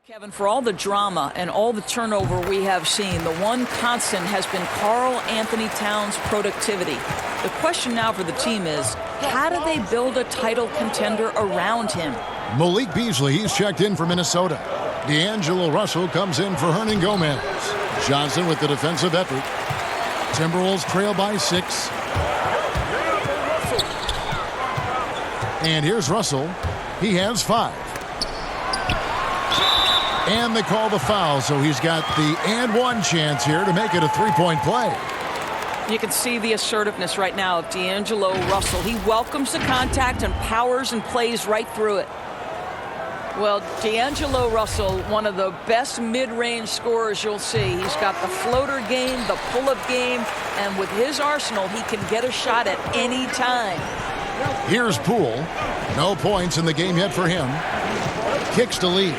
Kevin, for all the drama and all the turnover we have seen, the one constant has been Karl Anthony Towns' productivity. The question now for the team is, how do they build a title contender around him? Malik Beasley, he's checked in for Minnesota. D'Angelo Russell comes in for Hernan Gomez. Johnson with the defensive effort. Timberwolves trail by 6. And here's Russell. He has 5. And they call the foul, so he's got the and one chance here to make it a three-point play. You can see the assertiveness right now of D'Angelo Russell. He welcomes the contact and powers and plays right through it. Well, D'Angelo Russell, one of the best mid-range scorers you'll see. He's got the floater game, the pull-up game, and with his arsenal, he can get a shot at any time. Here's Poole. No points in the game yet for him. Kicks to lead.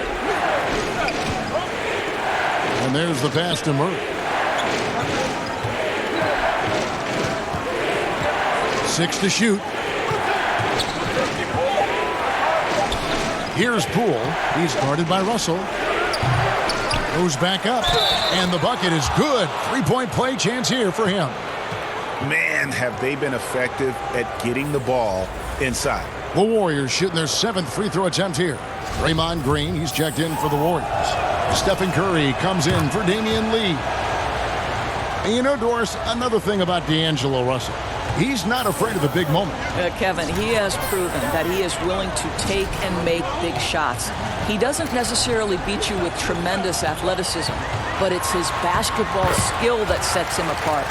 And there's the pass to Murray. 6 to shoot. Here's Poole. He's guarded by Russell. Goes back up. And the bucket is good. Three-point play chance here for him. Man, have they been effective at getting the ball inside. The Warriors shooting their 7th free throw attempt here. Draymond Green, he's checked in for the Warriors. Stephen Curry comes in for Damian Lee. And you know, Doris, another thing about D'Angelo Russell. He's not afraid of the big moment. Kevin, he has proven that he is willing to take and make big shots. He doesn't necessarily beat you with tremendous athleticism, but it's his basketball skill that sets him apart.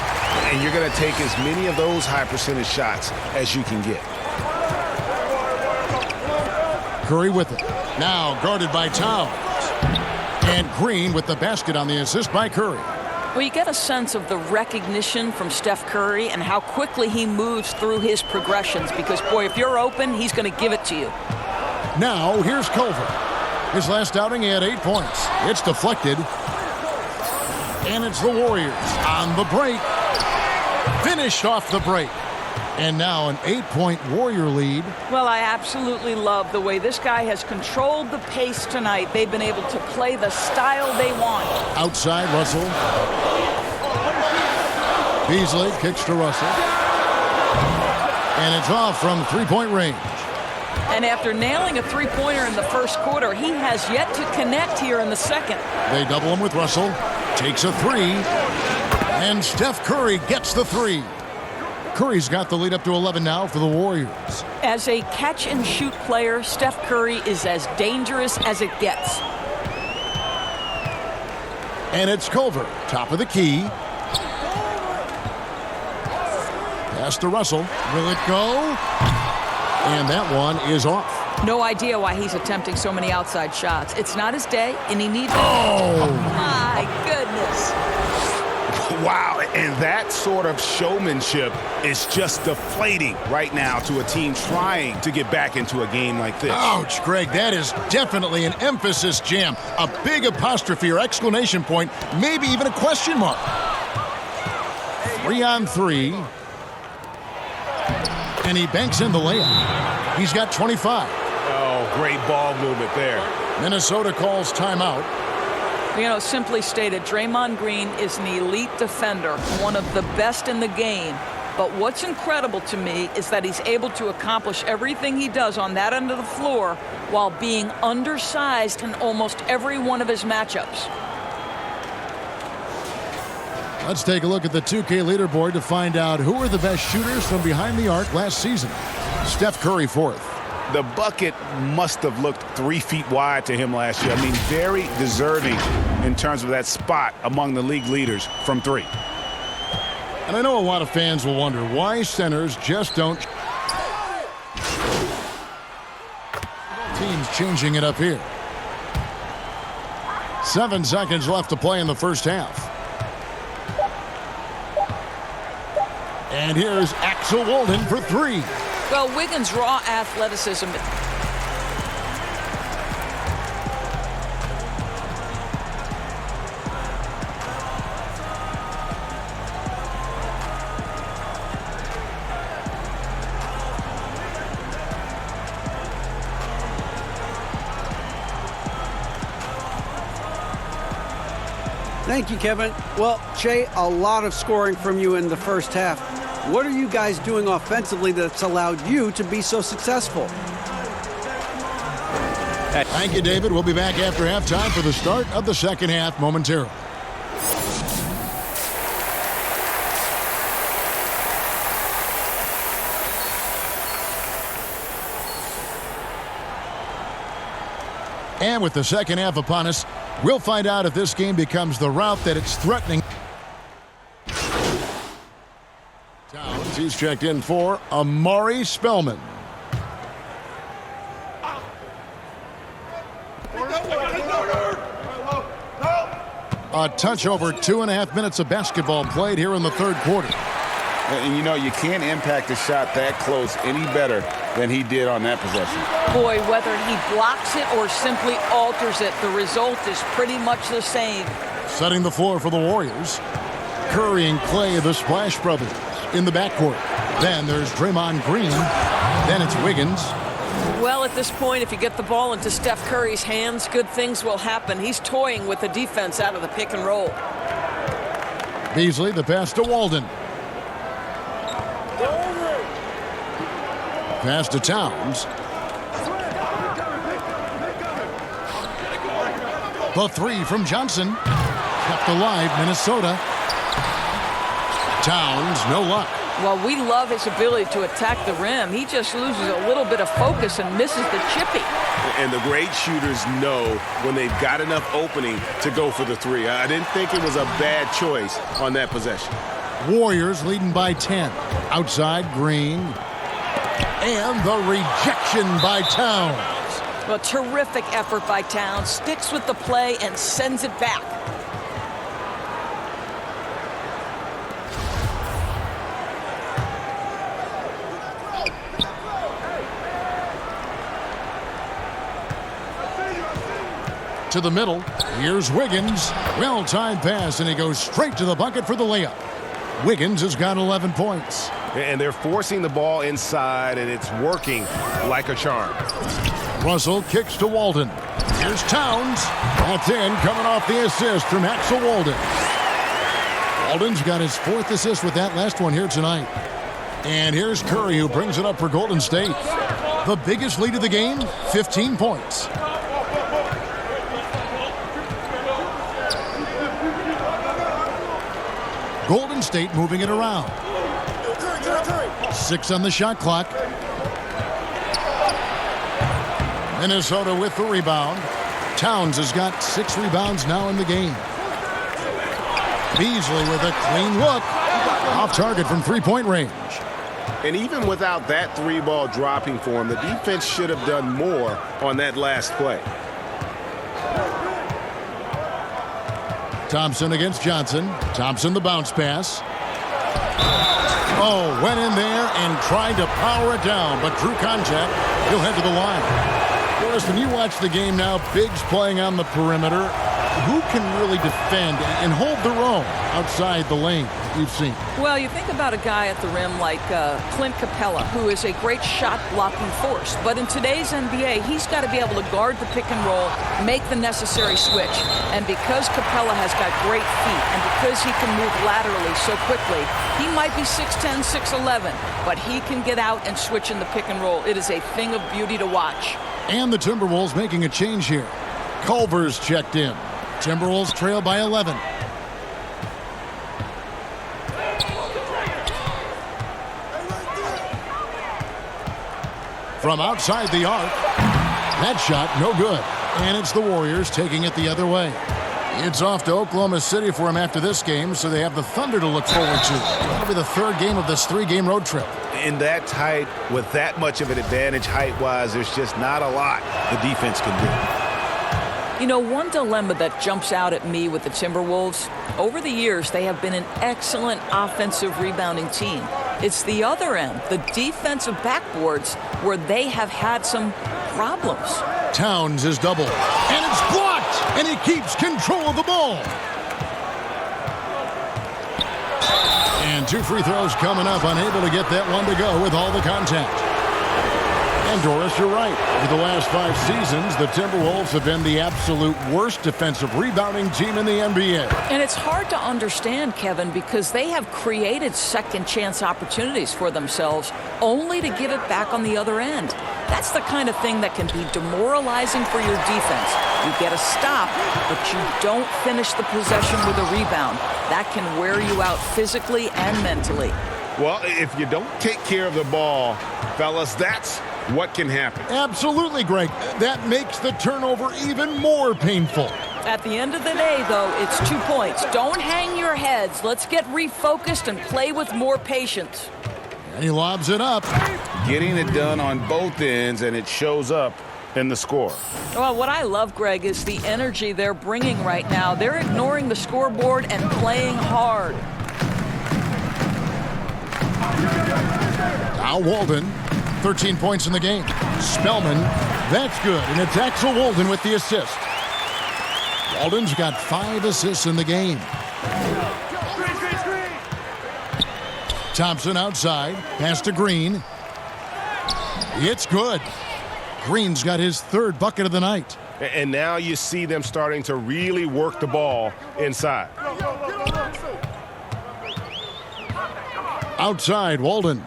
And you're going to take as many of those high percentage shots as you can get. Curry with it. Now guarded by Towns. And Green with the basket on the assist by Curry. Well, you get a sense of the recognition from Steph Curry and how quickly he moves through his progressions because, boy, if you're open, he's going to give it to you. Now, here's Culver. His last outing, he had 8 points. It's deflected. And it's the Warriors on the break. Finished off the break. And now an 8-point Warrior lead. Well, I absolutely love the way this guy has controlled the pace tonight. They've been able to play the style they want. Outside, Russell. Beasley kicks to Russell. And it's off from three-point range. And after nailing a three-pointer in the first quarter, he has yet to connect here in the second. They double him with Russell. Takes a 3. And Steph Curry gets the 3. Curry's got the lead up to 11 now for the Warriors. As a catch-and-shoot player, Steph Curry is as dangerous as it gets. And it's Culver, top of the key. Pass to Russell. Will it go? And that one is off. No idea why he's attempting so many outside shots. It's not his day, and he needs... Oh! My goodness. Wow, and that sort of showmanship is just deflating right now to a team trying to get back into a game like this. Ouch, Greg, that is definitely an emphasis jam. A big apostrophe or exclamation point, maybe even a question mark. 3 on 3. And he banks in the layup. He's got 25. Oh, great ball movement there. Minnesota calls timeout. You know, simply stated, Draymond Green is an elite defender, one of the best in the game. But what's incredible to me is that he's able to accomplish everything he does on that end of the floor while being undersized in almost every one of his matchups. Let's take a look at the 2K leaderboard to find out who are the best shooters from behind the arc last season. Steph Curry 4th. The bucket must have looked 3 feet wide to him last year. I mean, very deserving in terms of that spot among the league leaders from 3. And I know a lot of fans will wonder why centers just don't. Teams changing it up here. 7 seconds left to play in the first half. And here's Axel Walden for 3. Well, Wiggins' raw athleticism. Thank you, Kevin. Well, Shea, a lot of scoring from you in the first half. What are you guys doing offensively that's allowed you to be so successful? Thank you, David. We'll be back after halftime for the start of the second half momentarily. And with the second half upon us, we'll find out if this game becomes the route that it's threatening. Towns, he's checked in for Amari Spellman. A touch over 2.5 minutes of basketball played here in the third quarter. And you know, you can't impact a shot that close any better than he did on that possession. Boy, whether he blocks it or simply alters it, the result is pretty much the same. Setting the floor for the Warriors. Curry and Clay, the Splash Brothers, in the backcourt. Then there's Draymond Green. Then it's Wiggins. Well, at this point, if you get the ball into Steph Curry's hands, good things will happen. He's toying with the defense out of the pick and roll. Beasley, the pass to Walden. Pass to Towns. The three from Johnson. Kept alive, Minnesota. Towns, no luck. Well, we love his ability to attack the rim. He just loses a little bit of focus and misses the chippy. And the great shooters know when they've got enough opening to go for the three. I didn't think it was a bad choice on that possession. Warriors leading by 10. Outside, Green. And the rejection by Towns. Well, terrific effort by Towns. Sticks with the play and sends it back. To the middle. Here's Wiggins. Well-timed pass, and he goes straight to the bucket for the layup. Wiggins has got 11 points. And they're forcing the ball inside, and it's working like a charm. Russell kicks to Walden. Here's Towns. That's in, coming off the assist from Axel Walden. Walden's got his 4th assist with that last one here tonight. And here's Curry, who brings it up for Golden State. The biggest lead of the game, 15 points. Golden State moving it around. 6 on the shot clock. Minnesota with the rebound. Towns has got 6 rebounds now in the game. Beasley with a clean look. Off target from three-point range. And even without that three-ball dropping for him, the defense should have done more on that last play. Thompson against Johnson. Thompson the bounce pass. Oh, went in there and tried to power it down, but drew contact. He'll head to the line. Whereas when you watch the game now, bigs playing on the perimeter, who can really defend and hold their own outside the lane you've seen? Well, you think about a guy at the rim like Clint Capella, who is a great shot-blocking force. But in today's NBA, he's got to be able to guard the pick and roll, make the necessary switch. And because Capella has got great feet and because he can move laterally so quickly, he might be 6'10", 6'11", but he can get out and switch in the pick and roll. It is a thing of beauty to watch. And the Timberwolves making a change here. Culver's checked in. Timberwolves trail by 11. From outside the arc. That shot, no good. And it's the Warriors taking it the other way. It's off to Oklahoma City for him after this game, so they have the Thunder to look forward to. It'll be the 3rd game of this 3-game road trip. In that tight, with that much of an advantage height-wise, there's just not a lot the defense can do. You know, one dilemma that jumps out at me with the Timberwolves, over the years, they have been an excellent offensive rebounding team. It's the other end, the defensive backboards, where they have had some problems. Towns is double, and it's blocked, and he keeps control of the ball. And 2 free throws coming up, unable to get that one to go with all the contact. And Doris, you're right. For the last 5 seasons, the Timberwolves have been the absolute worst defensive rebounding team in the NBA. And it's hard to understand, Kevin, because they have created second chance opportunities for themselves only to give it back on the other end. That's the kind of thing that can be demoralizing for your defense. You get a stop, but you don't finish the possession with a rebound. That can wear you out physically and mentally. Well, if you don't take care of the ball, fellas, that's what can happen. Absolutely, Greg. That makes the turnover even more painful. At the end of the day, though, it's 2 points. Don't hang your heads. Let's get refocused and play with more patience. And he lobs it up. Getting it done on both ends, and it shows up in the score. Well, what I love, Greg, is the energy they're bringing right now. They're ignoring the scoreboard and playing hard. Now Walden, 13 points in the game. Spellman, that's good, and it's Axel Walden with the assist. Walden's got 5 assists in the game. Thompson outside, pass to Green. It's good. Green's got his 3rd bucket of the night. And now you see them starting to really work the ball inside. Outside, Walden.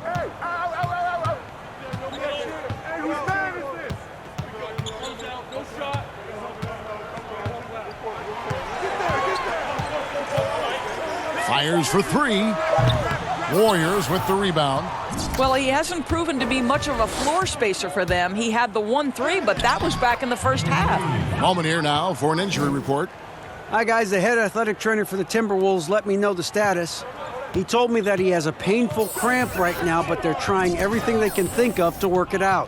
Fires for 3. Warriors with the rebound. Well, he hasn't proven to be much of a floor spacer for them. He had the 1-3, but that was back in the first half. Moment here now for an injury report. Hi, guys. The head athletic trainer for the Timberwolves let me know the status. He told me that he has a painful cramp right now, but they're trying everything they can think of to work it out.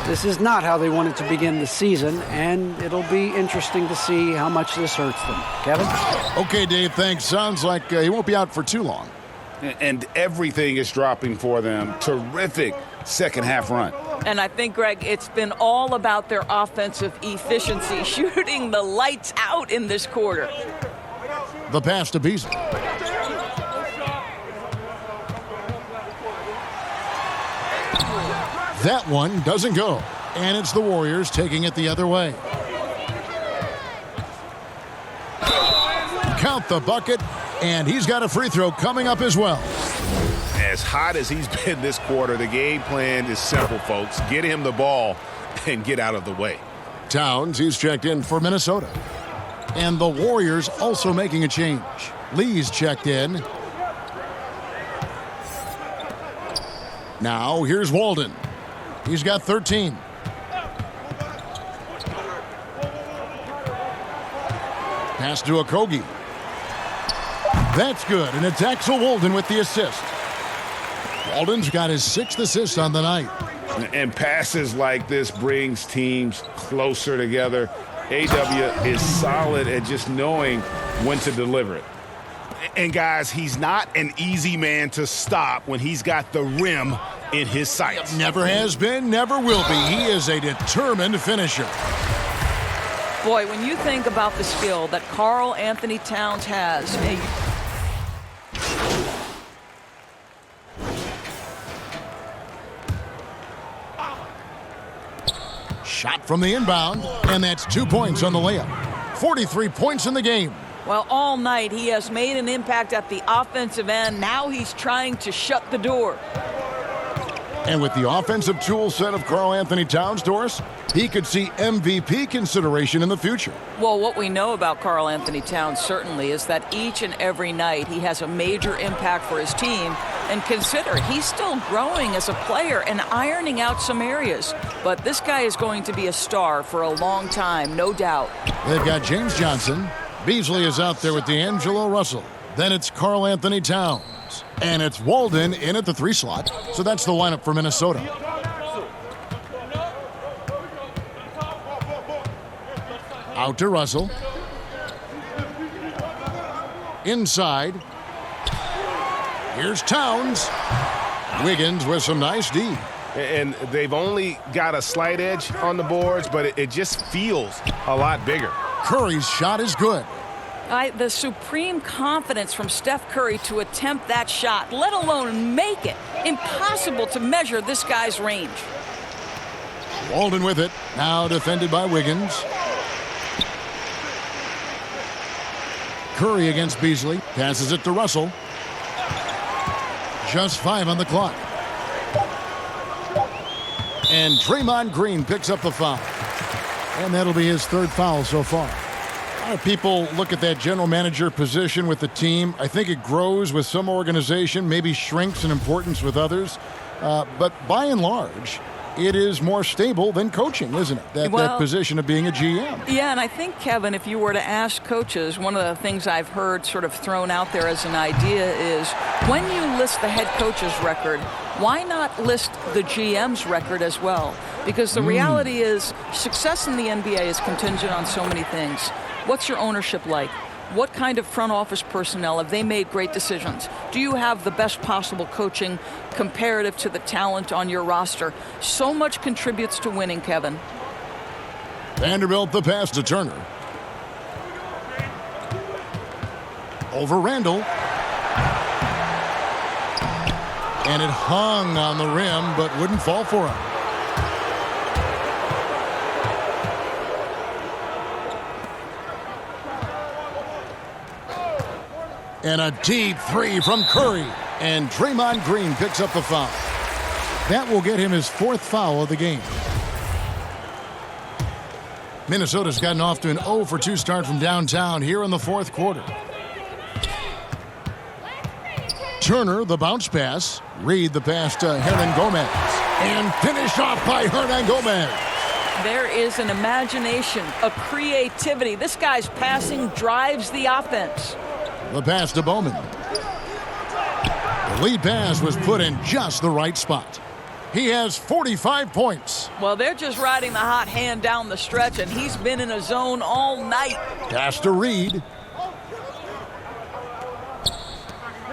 This is not how they wanted to begin the season, and it'll be interesting to see how much this hurts them. Kevin? Okay, Dave, thanks. Sounds like he won't be out for too long. And everything is dropping for them. Terrific second half run. And I think, Greg, it's been all about their offensive efficiency, shooting the lights out in this quarter. The pass to Beasley. That one doesn't go. And it's the Warriors taking it the other way. Count the bucket. And he's got a free throw coming up as well. As hot as he's been this quarter, the game plan is simple, folks. Get him the ball and get out of the way. Towns, he's checked in for Minnesota. And the Warriors also making a change. Lee's checked in. Now here's Walden. He's got 13. Pass to Okogie. That's good, and it's Axel Walden with the assist. Walden's got his 6th assist on the night. And passes like this brings teams closer together. AW is solid at just knowing when to deliver it. And guys, he's not an easy man to stop when he's got the rim in his sights. Never has been, never will be. He is a determined finisher. Boy, when you think about the skill that Karl Anthony Towns has, shot from the inbound, and that's 2 points on the layup. 43 points in the game. well, all night he has made an impact at the offensive end. Now he's trying to shut the door. And with the offensive tool set of Karl Anthony Towns, Doris, he could see MVP consideration in the future. Well, what we know about Karl Anthony Towns certainly is that each and every night he has a major impact for his team. And consider, he's still growing as a player and ironing out some areas. But this guy is going to be a star for a long time, no doubt. They've got James Johnson. Beasley is out there with D'Angelo Russell. Then it's Karl Anthony Towns. And it's Walden in at the 3 slot. So that's the lineup for Minnesota. Out to Russell. Inside. Here's Towns. Wiggins with some nice D. And they've only got a slight edge on the boards, but it just feels a lot bigger. Curry's shot is good. The supreme confidence from Steph Curry to attempt that shot, let alone make it. Impossible to measure this guy's range. Walden with it. Now defended by Wiggins. Curry against Beasley. Passes it to Russell. Just 5 on the clock. And Draymond Green picks up the foul. And that'll be his 3rd foul so far. A lot of people look at that general manager position with the team. I think it grows with some organization, maybe shrinks in importance with others. But by and large, it is more stable than coaching, isn't it? That position of being a GM. Yeah, and I think, Kevin, if you were to ask coaches, one of the things I've heard sort of thrown out there as an idea is when you list the head coach's record, why not list the GM's record as well? Because the reality is success in the NBA is contingent on so many things. What's your ownership like? What kind of front office personnel? Have they made great decisions? Do you have the best possible coaching comparative to the talent on your roster? So much contributes to winning, Kevin. Vanderbilt the pass to Turner. Over Randall. And it hung on the rim, but wouldn't fall for him. And a deep 3 from Curry. And Draymond Green picks up the foul. That will get him his 4th foul of the game. Minnesota's gotten off to an 0 for 2 start from downtown here in the 4th quarter. Turner, the bounce pass. Reed, the pass to Hernan Gomez. And finished off by Hernan Gomez. There is an imagination, a creativity. This guy's passing drives the offense. The pass to Bowman. The lead pass was put in just the right spot. He has 45 points. Well, they're just riding the hot hand down the stretch, and he's been in a zone all night. Pass to Reed.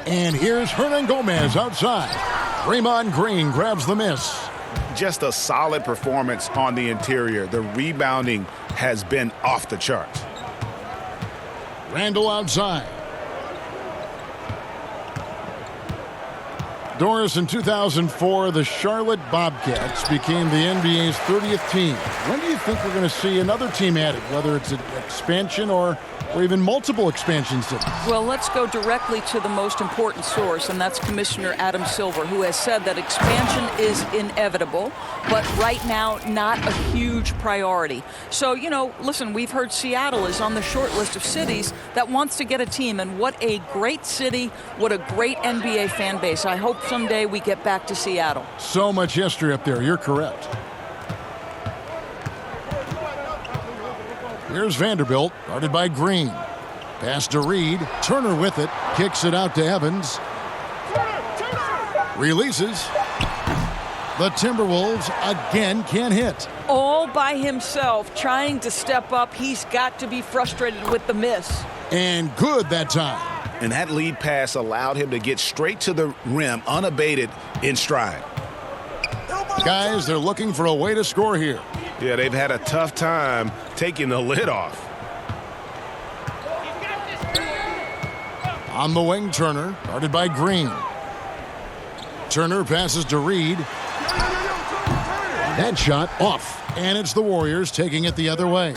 And here's Hernan Gomez outside. Draymond Green grabs the miss. Just a solid performance on the interior. The rebounding has been off the charts. Randall outside. Doris, in 2004, the Charlotte Bobcats became the NBA's 30th team. When do you think we're going to see another team added, whether it's an expansion or even multiple expansion cities? Well, let's go directly to the most important source, and that's Commissioner Adam Silver, who has said that expansion is inevitable, but right now not a huge priority. So, you know, listen, we've heard Seattle is on the short list of cities that wants to get a team, and what a great city, what a great NBA fan base. I hope someday we get back to Seattle. So much history up there. You're correct. Here's Vanderbilt, guarded by Green. Pass to Reed. Turner with it. Kicks it out to Evans. Releases. The Timberwolves again can't hit. All by himself, trying to step up. He's got to be frustrated with the miss. And good that time. And that lead pass allowed him to get straight to the rim, unabated, in stride. Guys, they're looking for a way to score here. Yeah, they've had a tough time taking the lid off. On the wing, Turner, guarded by Green. Turner passes to Reed. That shot off, and it's the Warriors taking it the other way.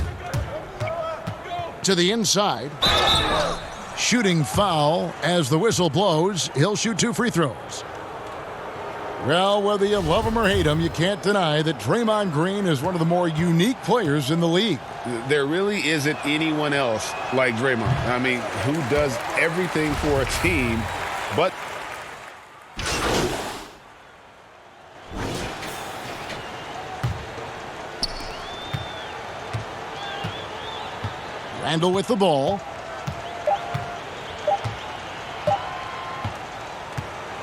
To the inside. Shooting foul as the whistle blows. He'll shoot 2 free throws. Well, whether you love him or hate him, you can't deny that Draymond Green is one of the more unique players in the league. There really isn't anyone else like Draymond. I mean, who does everything for a team, but Randall with the ball.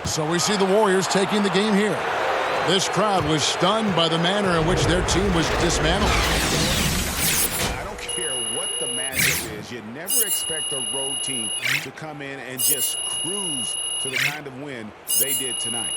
So we see the Warriors taking the game here. This crowd was stunned by the manner in which their team was dismantled. I don't care what the matchup is. You never expect a road team to come in and just cruise to the kind of win they did tonight.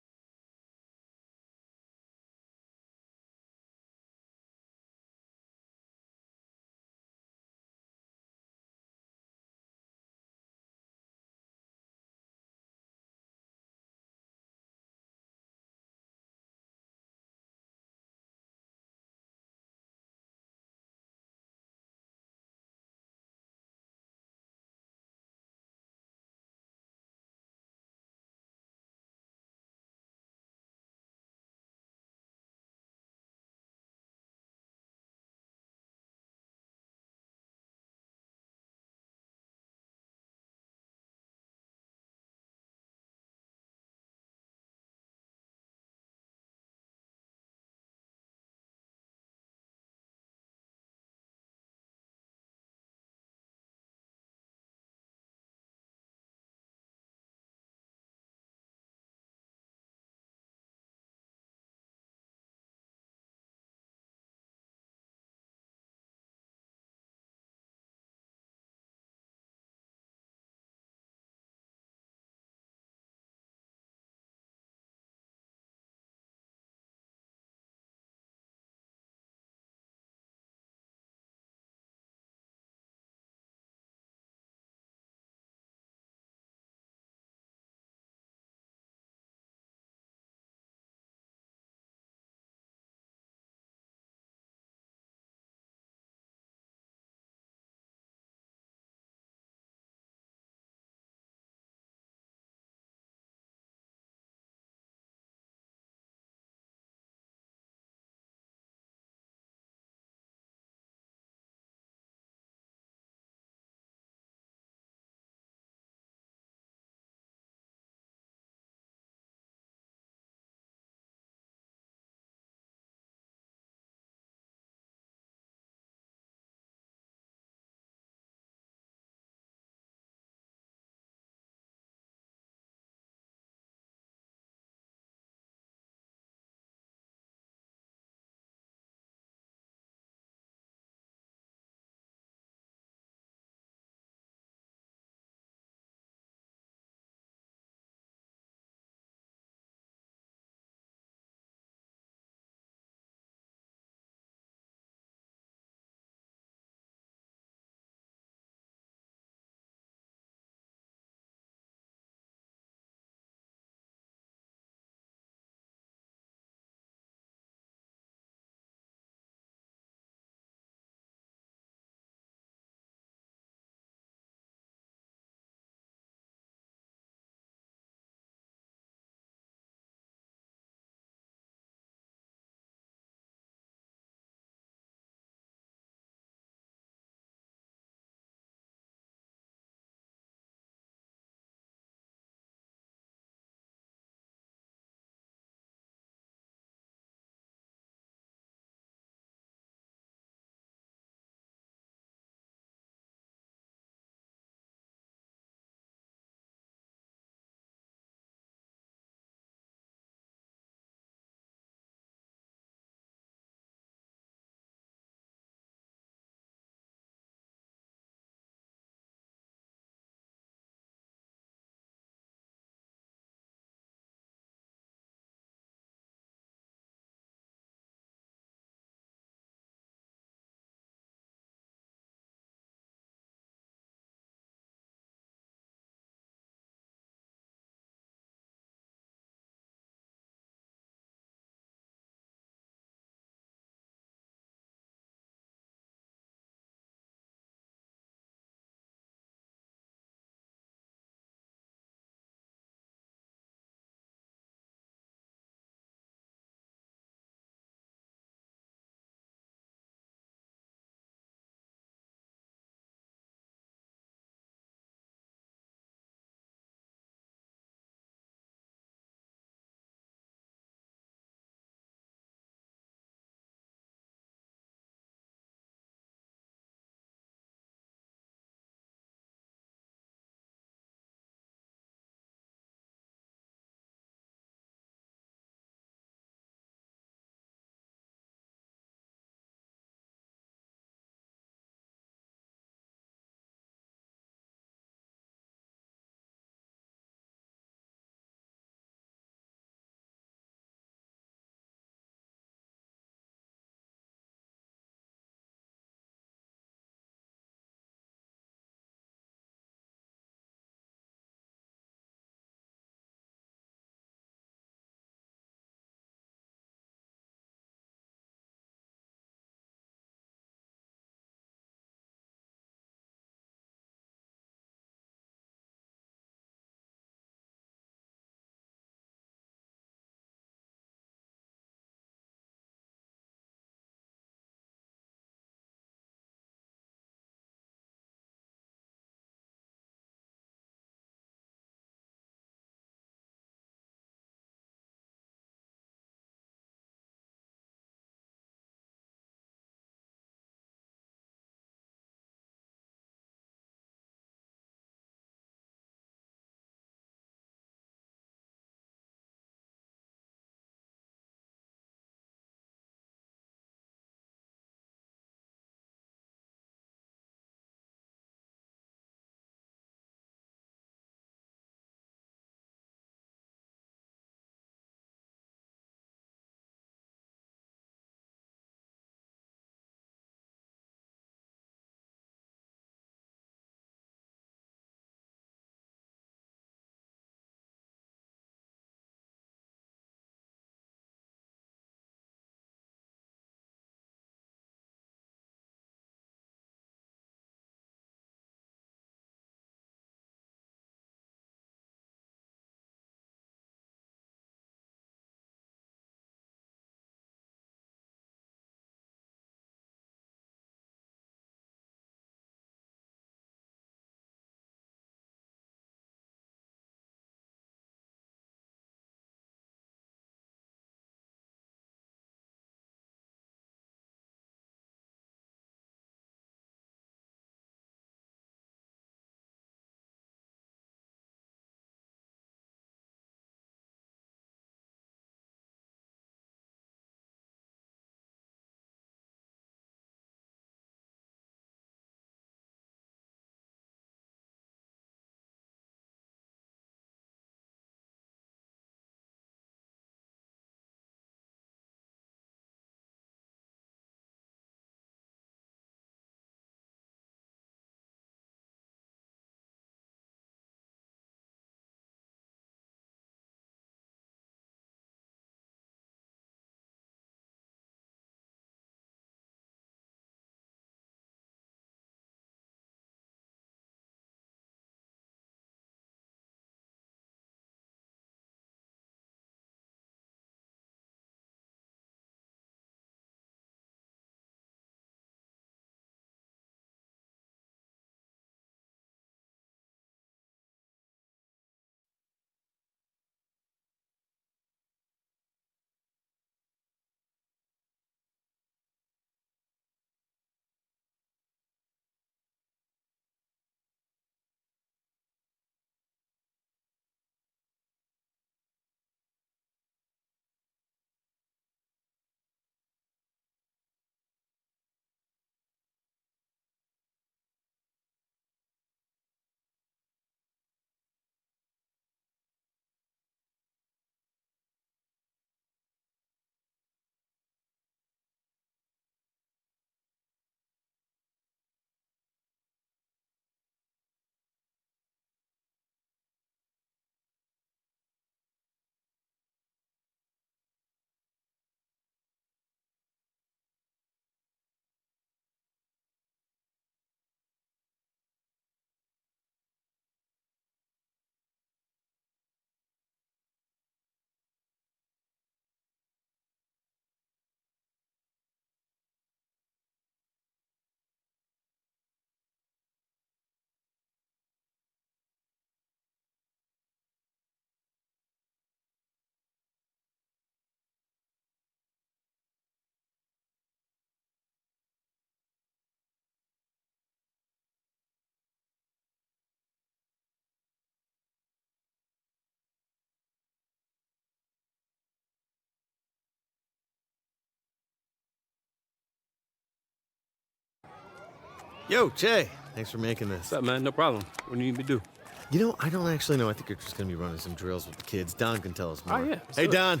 Yo, Che. Thanks for making this. What's up, man? No problem. What do you need me to do? You know, I don't actually know. I think you're just going to be running some drills with the kids. Don can tell us more. Oh, yeah. Hey, Don.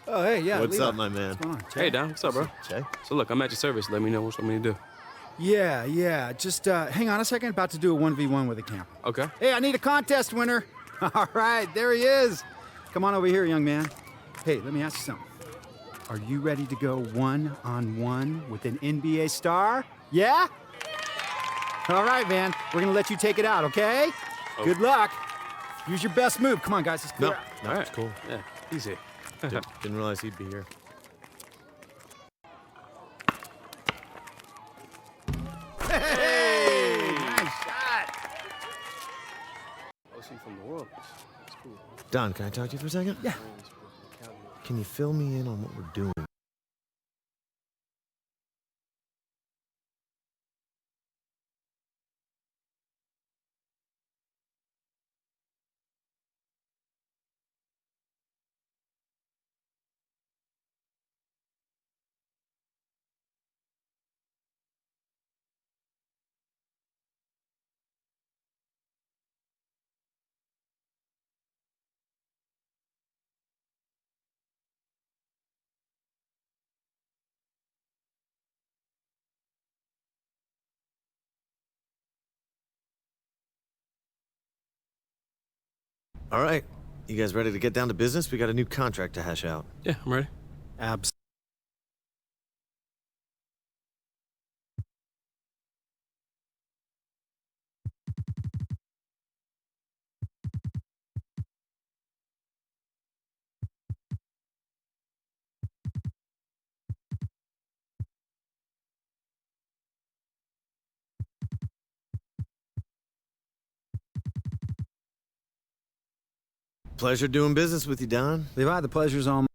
Oh, hey, yeah. What's Levi. up, my man? What's going on? Hey, Don. What's up, bro? Che? So, look, I'm at your service. Let me know what you want me to do. Yeah. Just hang on a second. About to do a 1v1 with a camper. Okay. Hey, I need a contest winner. All right, there he is. Come on over here, young man. Hey, let me ask you something. Are you ready to go one-on-one with an NBA star? Yeah? All right, man. We're going to let you take it out, okay? Oh. Good luck. Use your best move. Come on, guys. Let's clear No, out. no, All it's cool. Yeah, easy. Didn't realize he'd be here. Hey! Nice shot. Oh, see from the world. It's cool. Don, can I talk to you for a second? Yeah. Can you fill me in on what we're doing? All right. You guys ready to get down to business? We got a new contract to hash out. Yeah, I'm ready. Abs. Pleasure doing business with you, Don. Levi, the pleasure's all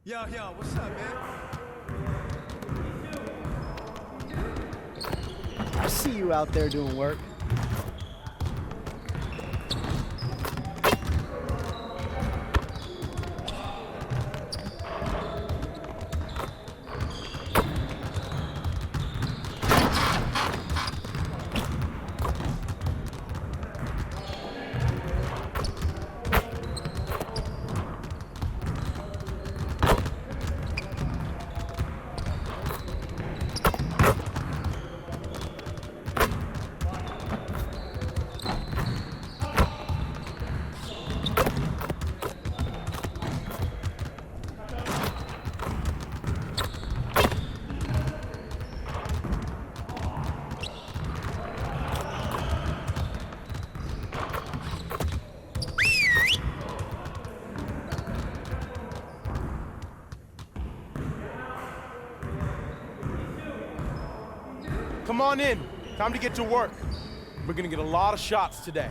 Yo, what's up, man? I see you out there doing work. come on in. Time to get to work. We're gonna get a lot of shots today.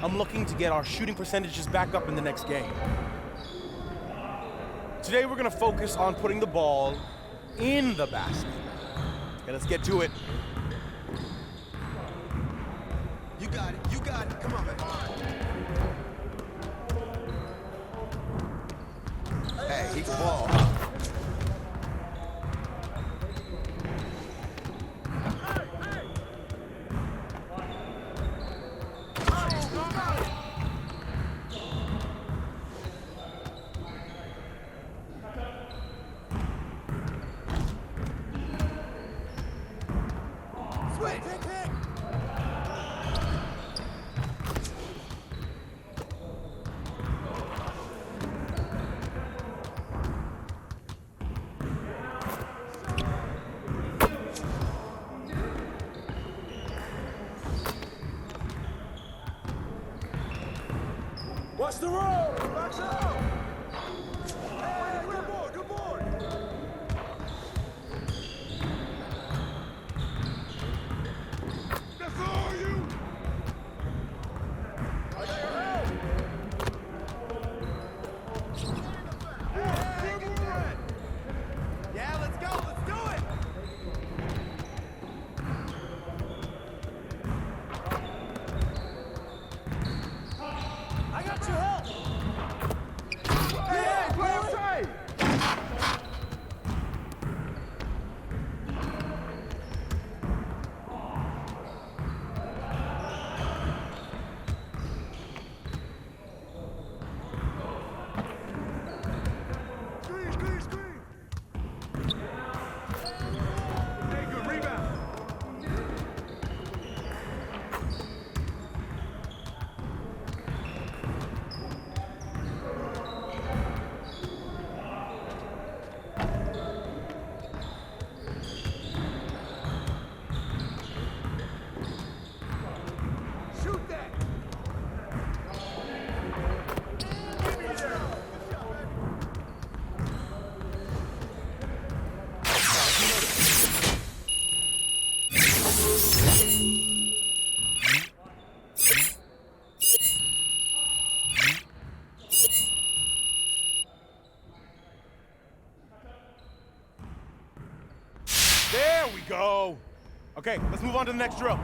I'm looking to get our shooting percentages back up in the next game. Today we're gonna focus on putting the ball in the basket. Okay, let's get to it. You got it. You got it. Come on, man. Hey, he can ball. Watch the road! Watch out! Hey, good boy, good boy! That's all you! I got your help! Hey, good boy! Yeah, let's go, let's do it! I got your help! Hey, play outside! Screen, screen, screen! Hey, good rebound! Shoot that! Give me that! Good shot, man. There we go. Okay, let's move on to the next drill.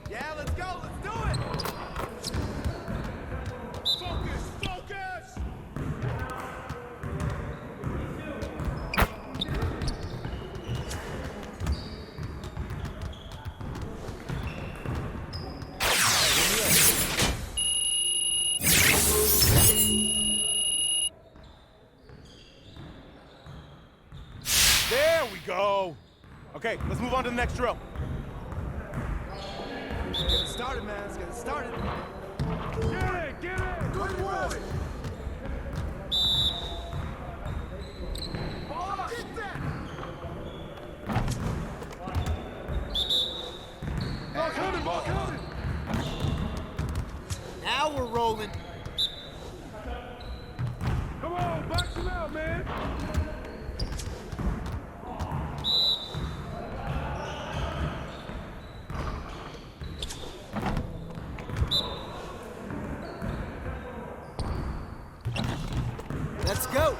Yeah, let's go, let's do it! Focus, focus! There we go. Okay, let's move on to the next drill. Let's get it started, man. Let's get it started. Get it, get it! Good boy! Ball up! Get that! Ball coming, ball coming! Now we're rolling. Come on, box him out, man! Let's go.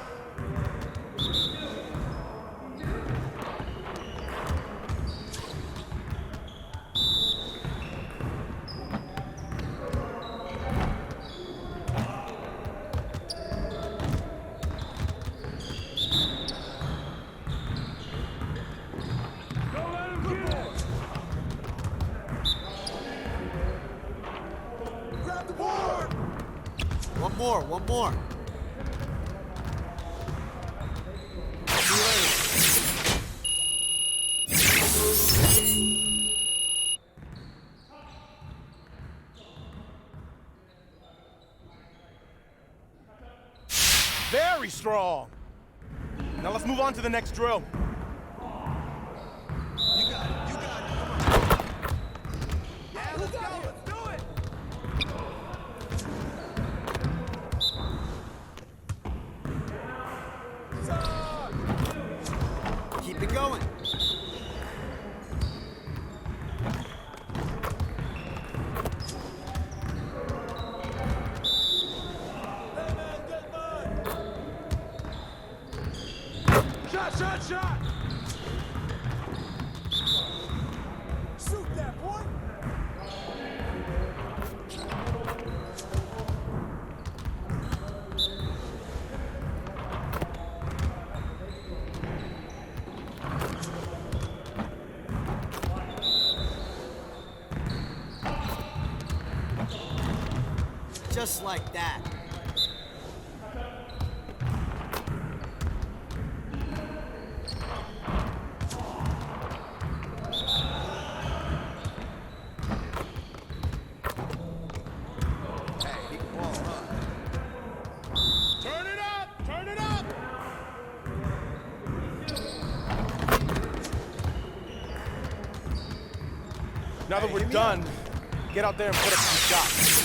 more, one more. See you later. Very strong. Now let's move on to the next drill. You got it. You got it. Come on. Yeah, let's go. Let's do it. Keep it going. Shot, shot, shot! Shoot that, boy! Just like that. Hey, he can ball, huh? Turn it up! Turn it up! Now that we're done, get out there and put up some shots.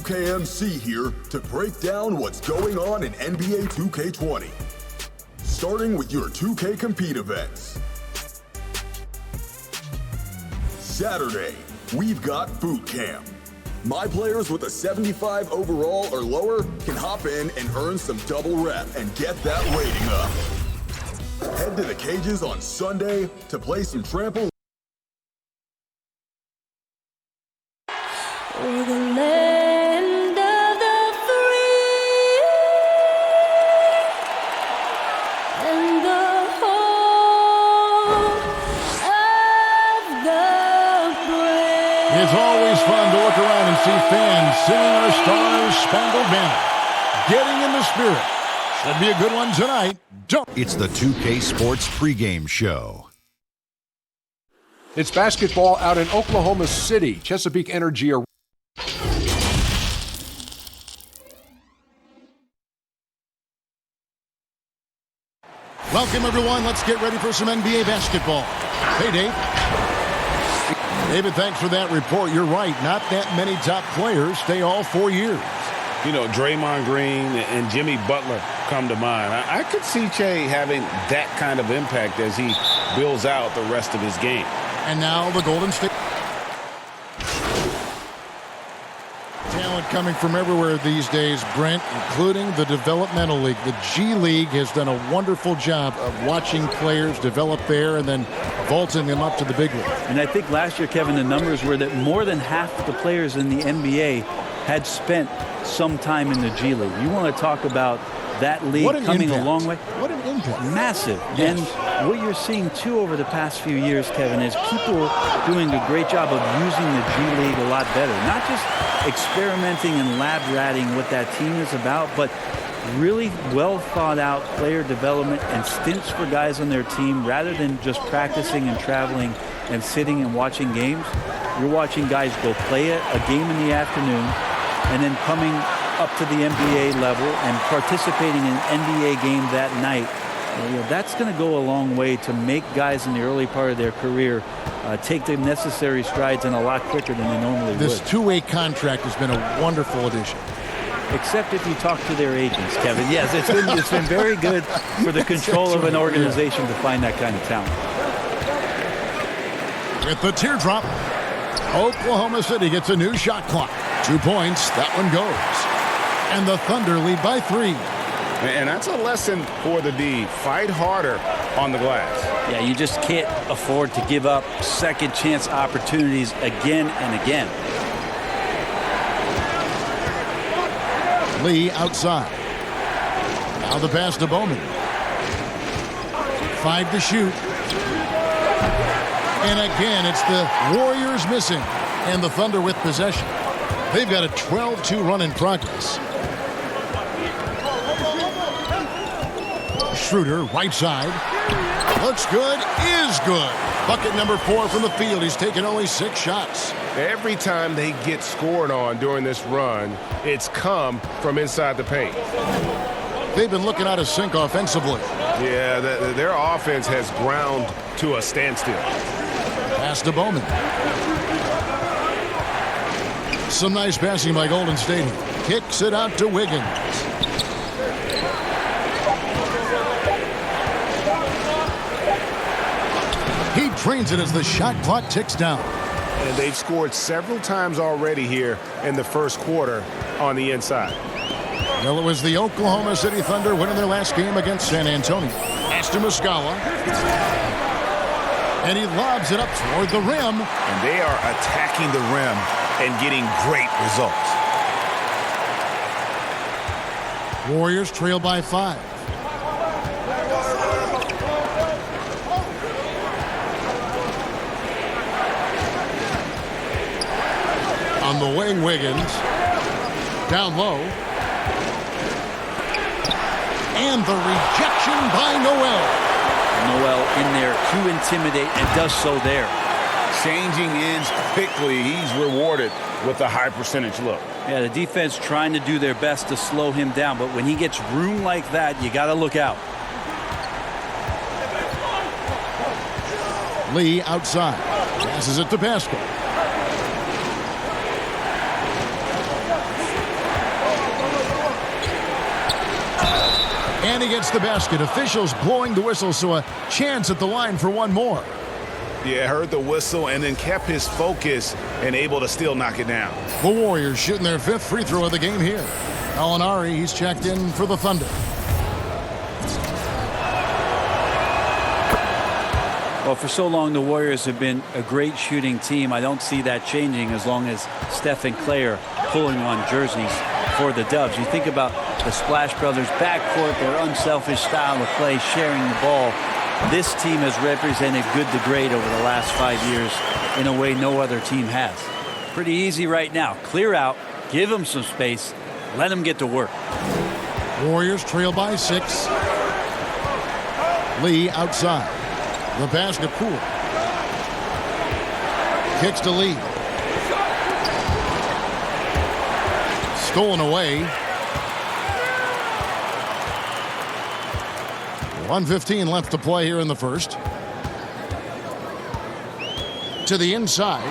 KMC here to break down what's going on in NBA 2K20. Starting with your 2K Compete events. Saturday, we've got Boot Camp. My players with a 75 overall or lower can hop in and earn some double rep and get that rating up. Head to the cages on Sunday to play some trampoline. It's always fun to look around and see fans singing our Star-Spangled Banner. Getting in the spirit. Should be a good one tonight. It's the 2K Sports pregame show. It's basketball out in Oklahoma City. Chesapeake Energy. Welcome, everyone. Let's get ready for some NBA basketball. Hey, Dave. David, thanks for that report. You're right. Not that many top players stay all 4 years. You know, Draymond Green and Jimmy Butler come to mind. I could see Che having that kind of impact as he builds out the rest of his game. And now the Golden State. Talent coming from everywhere these days, Brent, including the developmental league. The G League has done a wonderful job of watching players develop there and then vaulting them up to the big league. And I think last year, Kevin, the numbers were that more than half the players in the NBA had spent some time in the G League. You want to talk about that league coming a long way? What an impact. Massive. Yes. And what you're seeing, too, over the past few years, Kevin, is people doing a great job of using the G League a lot better. Not just experimenting and lab ratting what that team is about, but really well thought out player development and stints for guys on their team rather than just practicing and traveling and sitting and watching games. You're watching guys go play a game in the afternoon and then coming up to the NBA level and participating in an NBA game that night. You know, that's going to go a long way to make guys in the early part of their career take the necessary strides and a lot quicker than they normally would. This two-way contract has been a wonderful addition. Except if you talk to their agents, Kevin. Yes, it's been very good for the control of an organization to find that kind of talent. With the teardrop, Oklahoma City gets a new shot clock. 2 points, that one goes. And the Thunder lead by 3. And that's a lesson for the D. Fight harder on the glass. Yeah, you just can't afford to give up second chance opportunities again and again. Lee outside. Now the pass to Bowman. 5 to shoot. And again, it's the Warriors missing. And the Thunder with possession. They've got a 12-2 run in progress. Schroeder, right side. Looks good, is good. Bucket number 4 from the field. He's taken only 6 shots. Every time they get scored on during this run, it's come from inside the paint. They've been looking out of sync offensively. Yeah, their offense has ground to a standstill. Pass to Bowman. Some nice passing by Golden State. Kicks it out to Wiggins. He drains it as the shot clock ticks down. And they've scored several times already here in the first quarter on the inside. Well, it was the Oklahoma City Thunder winning their last game against San Antonio. Pass to Muscala. And he lobs it up toward the rim. And they are attacking the rim and getting great results. Warriors trail by 5. On the wing, Wiggins. Down low. And the rejection by Noel. Noel in there to intimidate and does so there. Changing ends quickly. He's rewarded with a high percentage look. Yeah, the defense trying to do their best to slow him down, but when he gets room like that, you got to look out. Lee outside. Passes it to Pascal. And he gets the basket. Officials blowing the whistle, so a chance at the line for one more. Yeah, heard the whistle and then kept his focus and able to still knock it down. The Warriors shooting their 5th free throw of the game here. Gallinari, he's checked in for the Thunder. Well, for so long, the Warriors have been a great shooting team. I don't see that changing as long as Steph and Clay are pulling on jerseys for the Dubs. You think about the Splash Brothers backcourt, their unselfish style of play, sharing the ball. This team has represented good to great over the last 5 years in a way no other team has. Pretty easy right now. Clear out, give them some space, let them get to work. Warriors trail by 6. Lee outside. The pass to Poole. Kicks to Lee. Stolen away. 1:15 left to play here in the first. To the inside.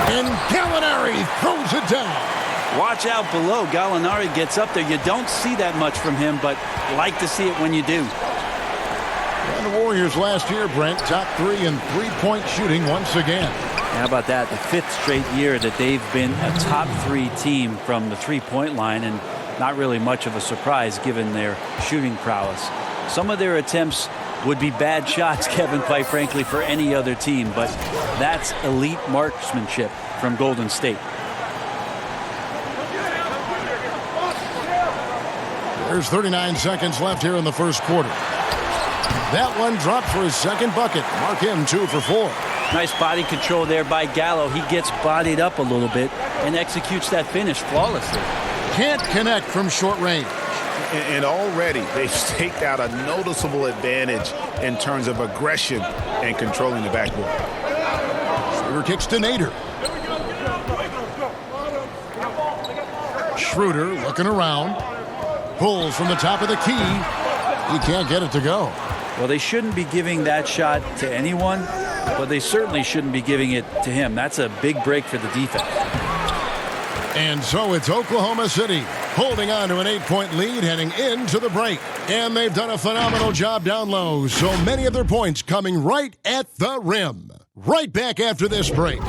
And Gallinari throws it down. Watch out below. Gallinari gets up there. You don't see that much from him, but like to see it when you do. And the Warriors last year, Brent, top 3 in three-point shooting once again. How about that? The 5th straight year that they've been a top 3 team from the three-point line, and not really much of a surprise given their shooting prowess. Some of their attempts would be bad shots, Kevin, quite frankly, for any other team, but that's elite marksmanship from Golden State. There's 39 seconds left here in the first quarter. That one dropped for his second bucket. Mark him 2 for 4. Nice body control there by Gallo. He gets bodied up a little bit and executes that finish flawlessly. Can't connect from short range. And already they've staked out a noticeable advantage in terms of aggression and controlling the backboard. Schroeder kicks to Nader. Schroeder looking around. Pulls from the top of the key. He can't get it to go. Well, they shouldn't be giving that shot to anyone, but they certainly shouldn't be giving it to him. That's a big break for the defense. And so it's Oklahoma City holding on to an 8-point lead heading into the break. And they've done a phenomenal job down low. So many of their points coming right at the rim. Right back after this break.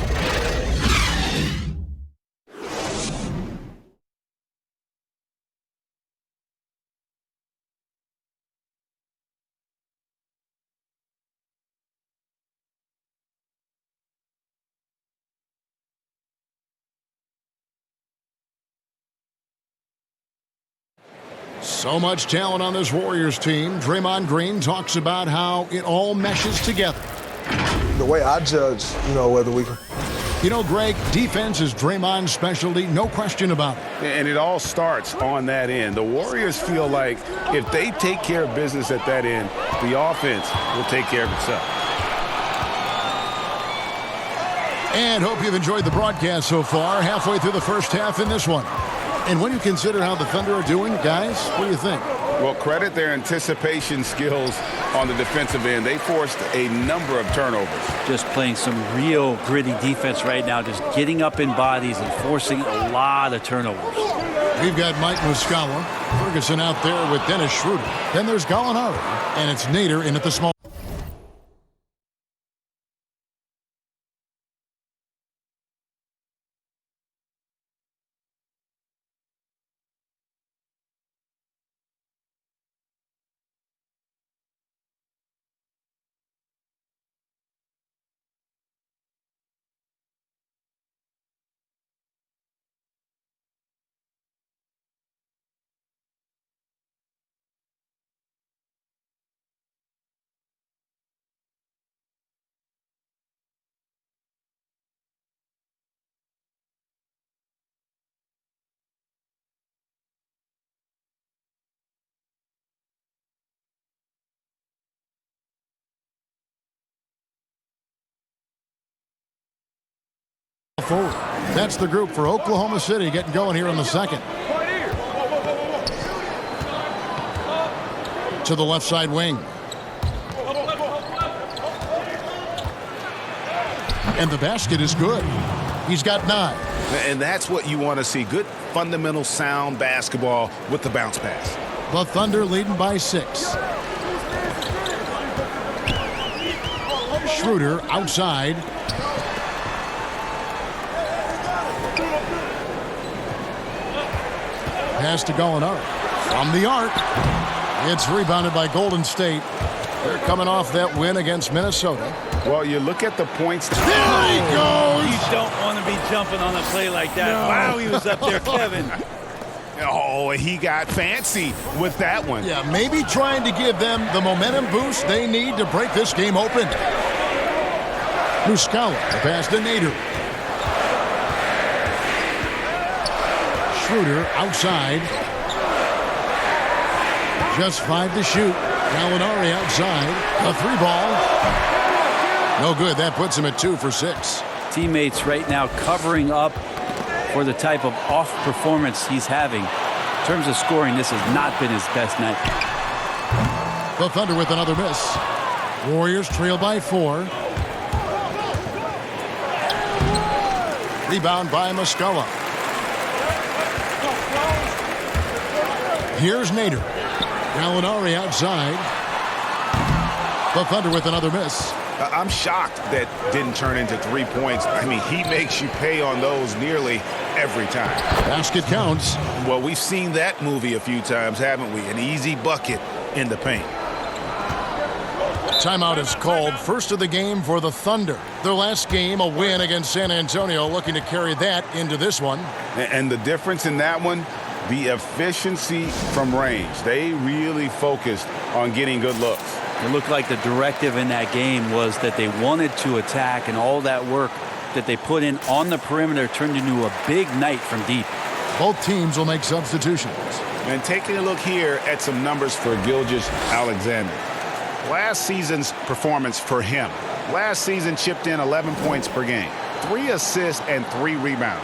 So much talent on this Warriors team. Draymond Green talks about how it all meshes together. The way I judge, whether we can. You know, Greg, defense is Draymond's specialty, no question about it. And it all starts on that end. The Warriors feel like if they take care of business at that end, the offense will take care of itself. And hope you've enjoyed the broadcast so far. Halfway through the first half in this one. And when you consider how the Thunder are doing, guys, what do you think? Well, credit their anticipation skills on the defensive end. They forced a number of turnovers. Just playing some real gritty defense right now, just getting up in bodies and forcing a lot of turnovers. We've got Mike Muscala, Ferguson out there with Dennis Schroeder. Then there's Gallinari, and it's Nader in at the small. Forward. That's the group for Oklahoma City getting going here in the second. To the left side wing. And the basket is good. He's got 9. And that's what you want to see. Good fundamental sound basketball with the bounce pass. The Thunder leading by 6. Schroeder outside. Pass to Gallinari. From the arc. It's rebounded by Golden State. They're coming off that win against Minnesota. Well, you look at the points. There he goes! You don't want to be jumping on a play like that. No. Wow, he was up there, Kevin. Oh, he got fancy with that one. Yeah, maybe trying to give them the momentum boost they need to break this game open. Muscala, the pass to Nader. Schroeder outside. Just 5 to shoot. Gallinari outside. A 3-ball. No good. That puts him at 2 for 6. Teammates right now covering up for the type of off performance he's having. In terms of scoring, this has not been his best night. The Thunder with another miss. Warriors trail by 4. Rebound by Muscala. Here's Nader. Gallinari outside. The Thunder with another miss. I'm shocked that didn't turn into 3 points. I mean, he makes you pay on those nearly every time. Basket counts. Well, we've seen that movie a few times, haven't we? An easy bucket in the paint. Timeout is called. First of the game for the Thunder. Their last game, a win against San Antonio, looking to carry that into this one. And the difference in that one, the efficiency from range. They really focused on getting good looks. It looked like the directive in that game was that they wanted to attack, and all that work that they put in on the perimeter turned into a big night from deep. Both teams will make substitutions. And taking a look here at some numbers for Gilgeous-Alexander. Last season's performance for him. Last season chipped in 11 points per game, 3 assists and 3 rebounds.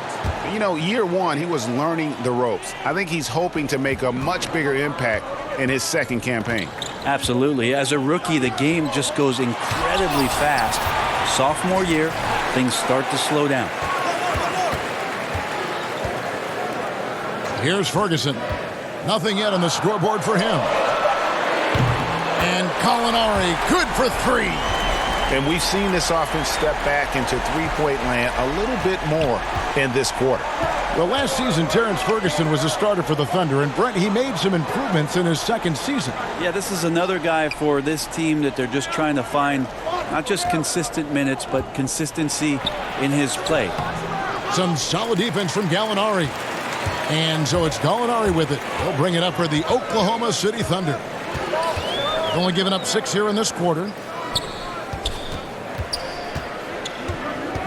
You know, year one, he was learning the ropes. I think he's hoping to make a much bigger impact in his second campaign. Absolutely. As a rookie, the game just goes incredibly fast. Sophomore year, things start to slow down. Here's Ferguson. Nothing yet on the scoreboard for him. And Collinari, good for 3. And we've seen this offense step back into three-point land a little bit more in this quarter. Well, last season, Terrence Ferguson was a starter for the Thunder, and Brent, he made some improvements in his second season. Yeah, this is another guy for this team that they're just trying to find not just consistent minutes, but consistency in his play. Some solid defense from Gallinari. And so it's Gallinari with it. He'll bring it up for the Oklahoma City Thunder. Only giving up 6 here in this quarter.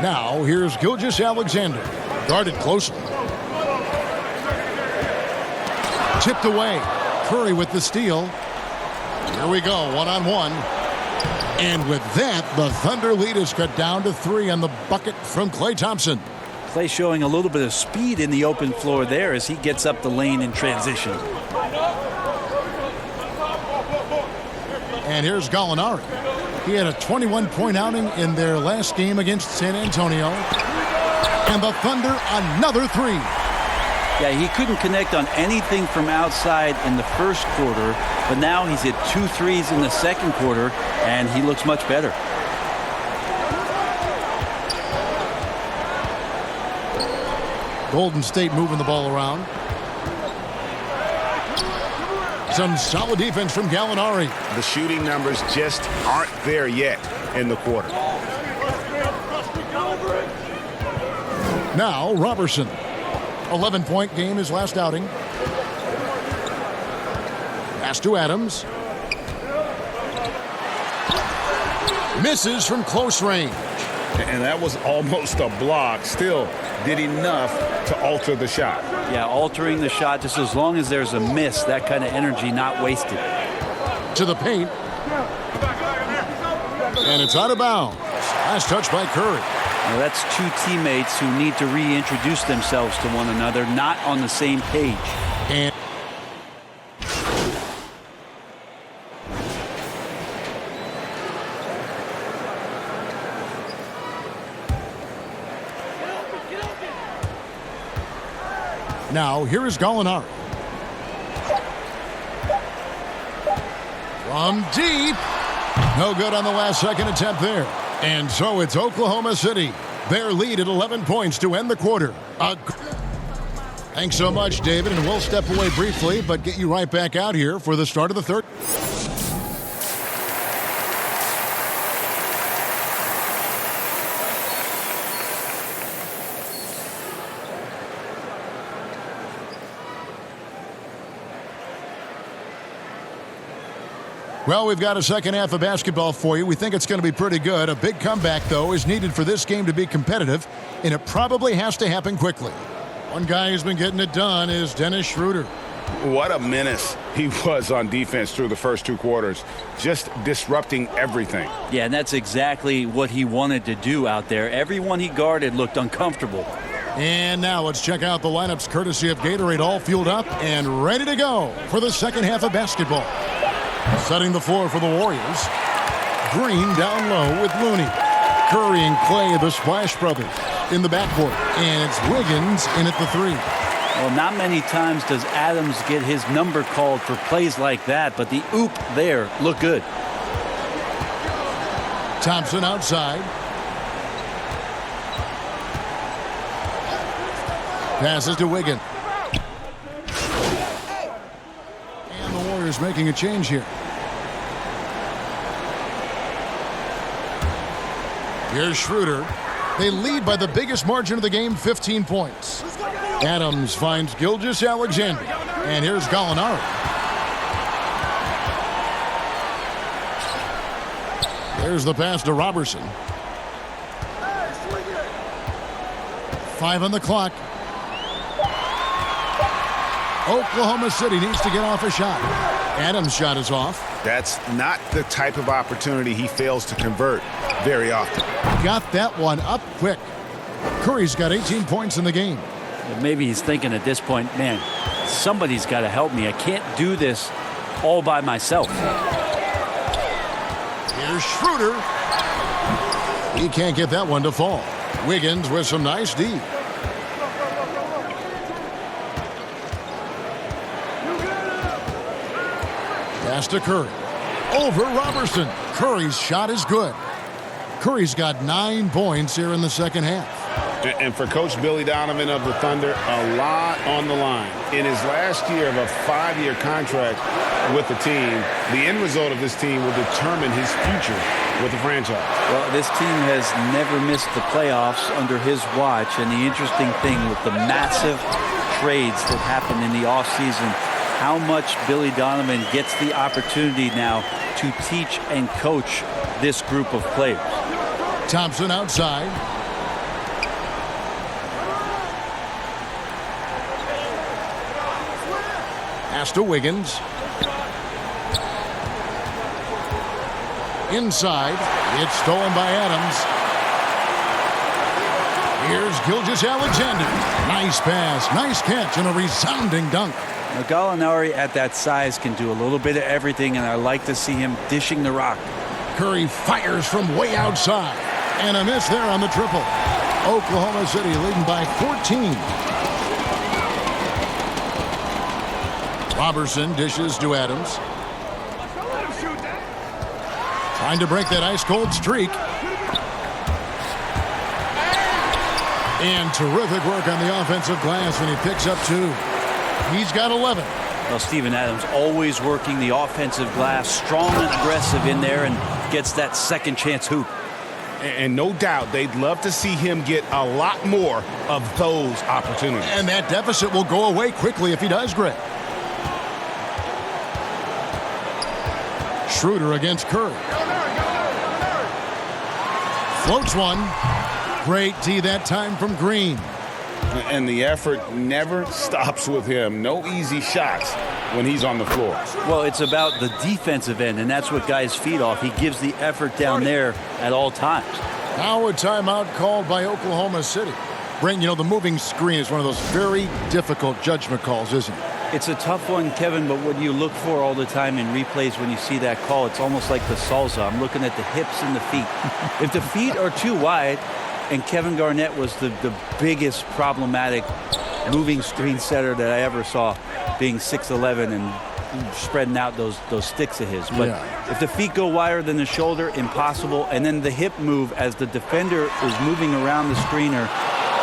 Now, here's Gilgeous-Alexander. Guarded closely. Tipped away. Curry with the steal. Here we go, one-on-one. And with that, the Thunder lead is cut down to 3 on the bucket from Klay Thompson. Klay showing a little bit of speed in the open floor there as he gets up the lane in transition. And here's Gallinari. He had a 21-point outing in their last game against San Antonio. And the Thunder, another 3. Yeah, he couldn't connect on anything from outside in the first quarter, but now he's hit 2 threes in the second quarter, and he looks much better. Golden State moving the ball around. Some solid defense from Gallinari. The shooting numbers just aren't there yet in the quarter. Now, Robertson. 11-point game, his last outing. Pass to Adams. Misses from close range. And that was almost a block. Still did enough to alter the shot. Yeah, altering the shot just as long as there's a miss, that kind of energy not wasted. To the paint. And it's out of bounds. Last touch by Curry. Now that's 2 teammates who need to reintroduce themselves to one another, not on the same page. And now, here is Gallinari. From deep. No good on the last second attempt there. And so it's Oklahoma City. Their lead at 11 points to end the quarter. Thanks so much, David. And we'll step away briefly, but get you right back out here for the start of the third. Well, we've got a second half of basketball for you. We think it's going to be pretty good. A big comeback, though, is needed for this game to be competitive, and it probably has to happen quickly. One guy who's been getting it done is Dennis Schroeder. What a menace he was on defense through the first 2 quarters, just disrupting everything. Yeah, and that's exactly what he wanted to do out there. Everyone he guarded looked uncomfortable. And now let's check out the lineups courtesy of Gatorade, all fueled up and ready to go for the second half of basketball. Setting the floor for the Warriors. Green down low with Looney. Curry and Klay, the Splash Brothers, in the backcourt. And it's Wiggins in at the 3. Well, not many times does Adams get his number called for plays like that, but the oop there looked good. Thompson outside. Passes to Wiggins. And the Warriors making a change here. Here's Schroeder. They lead by the biggest margin of the game, 15 points. Adams finds Gilgeous-Alexander. And here's Gallinari. There's the pass to Robertson. 5 on the clock. Oklahoma City needs to get off a shot. Adams' shot is off. That's not the type of opportunity he fails to convert very often. Got that one up quick. Curry's got 18 points in the game. Maybe he's thinking at this point, man, somebody's got to help me. I can't do this all by myself. Here's Schroeder. He can't get that one to fall. Wiggins with some nice D. Pass to Curry. Over Robertson. Curry's shot is good. Curry's got 9 points here in the second half. And for Coach Billy Donovan of the Thunder, a lot on the line. In his last year of a 5-year contract with the team, the end result of this team will determine his future with the franchise. Well, this team has never missed the playoffs under his watch, and the interesting thing with the massive trades that happened in the offseason, how much Billy Donovan gets the opportunity now to teach and coach this group of players. Thompson outside. Pass to Wiggins. Inside. It's stolen by Adams. Here's Gilgeous-Alexander. Nice pass, nice catch, and a resounding dunk. Now, Gallinari at that size can do a little bit of everything, and I like to see him dishing the rock. Curry fires from way outside. And a miss there on the triple. Oklahoma City leading by 14. Robertson dishes to Adams. Trying to break that ice-cold streak. And terrific work on the offensive glass, and he picks up 2. He's got 11. Well, Steven Adams always working the offensive glass, strong and aggressive in there, and gets that second chance hoop. And no doubt they'd love to see him get a lot more of those opportunities. And that deficit will go away quickly if he does, Greg. Schroeder against Curry. Floats one. Great D that time from Green. And the effort never stops with him. No easy shots when he's on the floor. Well, it's about the defensive end, and that's what guys feed off. He gives the effort down there at all times. Now a timeout called by Oklahoma City. Brent, you know, the moving screen is one of those very difficult judgment calls, isn't it? It's a tough one, Kevin, but what you look for all the time in replays when you see that call, it's almost like the salsa. I'm looking at the hips and the feet. If the feet are too wide, and Kevin Garnett was the biggest problematic moving screen setter that I ever saw, being 6'11" and spreading out those sticks of his. But if the feet go wider than the shoulder, impossible. And then the hip move as the defender is moving around the screener,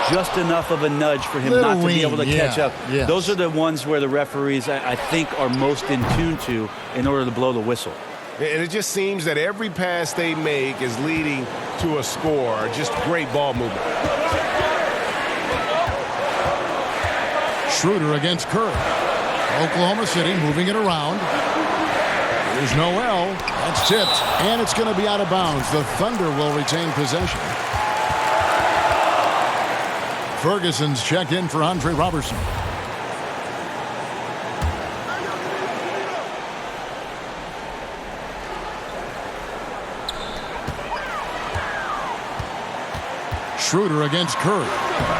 just enough of a nudge for him not to be able to catch up. Yes. Those are the ones where the referees, I think, are most in tune to in order to blow the whistle. And it just seems that every pass they make is leading to a score. Just great ball movement. Schroeder against Curry. Oklahoma City moving it around. Here's Noel. That's tipped. And it's going to be out of bounds. The Thunder will retain possession. Ferguson's checked in for Andre Robertson. Schroeder against Curry.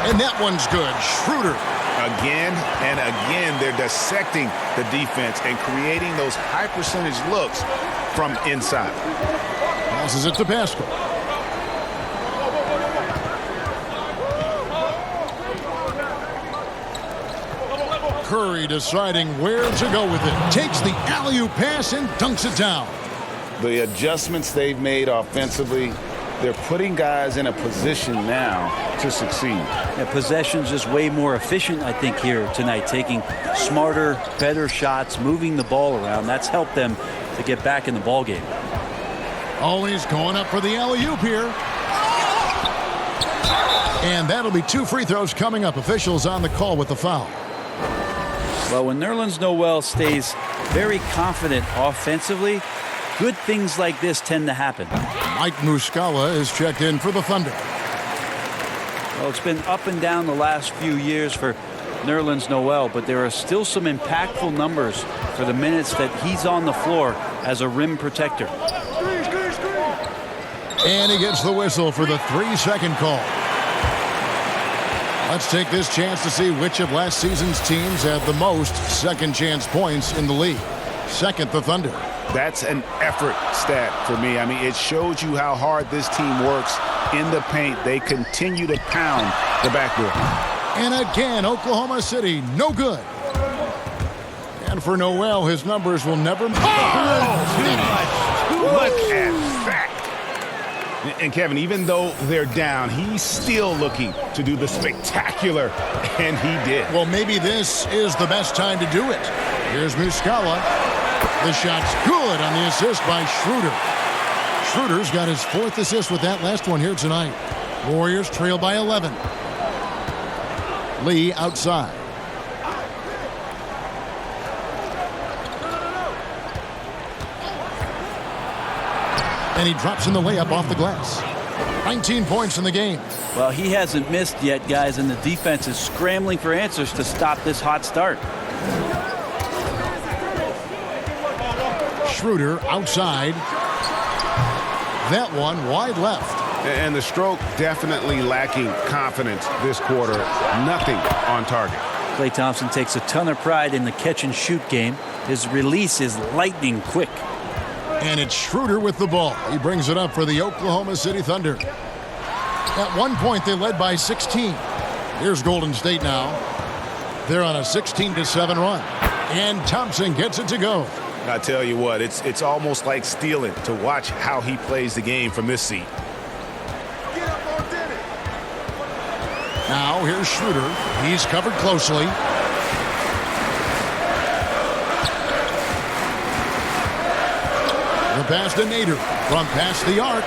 And that one's good. Schroeder. Again and again, they're dissecting the defense and creating those high percentage looks from inside. Passes it to Pascal. Curry deciding where to go with it. Takes the alley-oop pass and dunks it down. The adjustments they've made offensively, they're putting guys in a position now to succeed. Yeah, possession's just way more efficient, I think, here tonight, taking smarter, better shots, moving the ball around. That's helped them to get back in the ball game. Always going up for the alley-oop here. And that'll be 2 free throws coming up. Officials on the call with the foul. Well, when Nerlens Noel stays very confident offensively, good things like this tend to happen. Mike Muscala is checked in for the Thunder. Well, it's been up and down the last few years for Nerlens Noel, but there are still some impactful numbers for the minutes that he's on the floor as a rim protector. And he gets the whistle for the 3-second call. Let's take this chance to see which of last season's teams had the most second chance points in the league. Second, the Thunder. That's an effort stat for me. I mean, it shows you how hard this team works in the paint. They continue to pound the backboard. And again, Oklahoma City, no good. And for Noel, his numbers will never... Look at that. And Kevin, even though they're down, he's still looking to do the spectacular, and he did. Well, maybe this is the best time to do it. Here's Muscala. The shot's good on the assist by Schroeder. Schroeder's got his 4th assist with that last one here tonight. Warriors trail by 11. Lee outside. And he drops in the layup off the glass. 19 points in the game. Well, he hasn't missed yet, guys, and the defense is scrambling for answers to stop this hot start. Schroeder outside. That one wide left. And the stroke definitely lacking confidence this quarter. Nothing on target. Klay Thompson takes a ton of pride in the catch-and-shoot game. His release is lightning quick. And it's Schroeder with the ball. He brings it up for the Oklahoma City Thunder. At one point, they led by 16. Here's Golden State now. They're on a 16-7 run. And Thompson gets it to go. I tell you what, it's almost like stealing to watch how he plays the game from this seat. Now, here's Schroeder. He's covered closely. The pass to Nader from past the arc.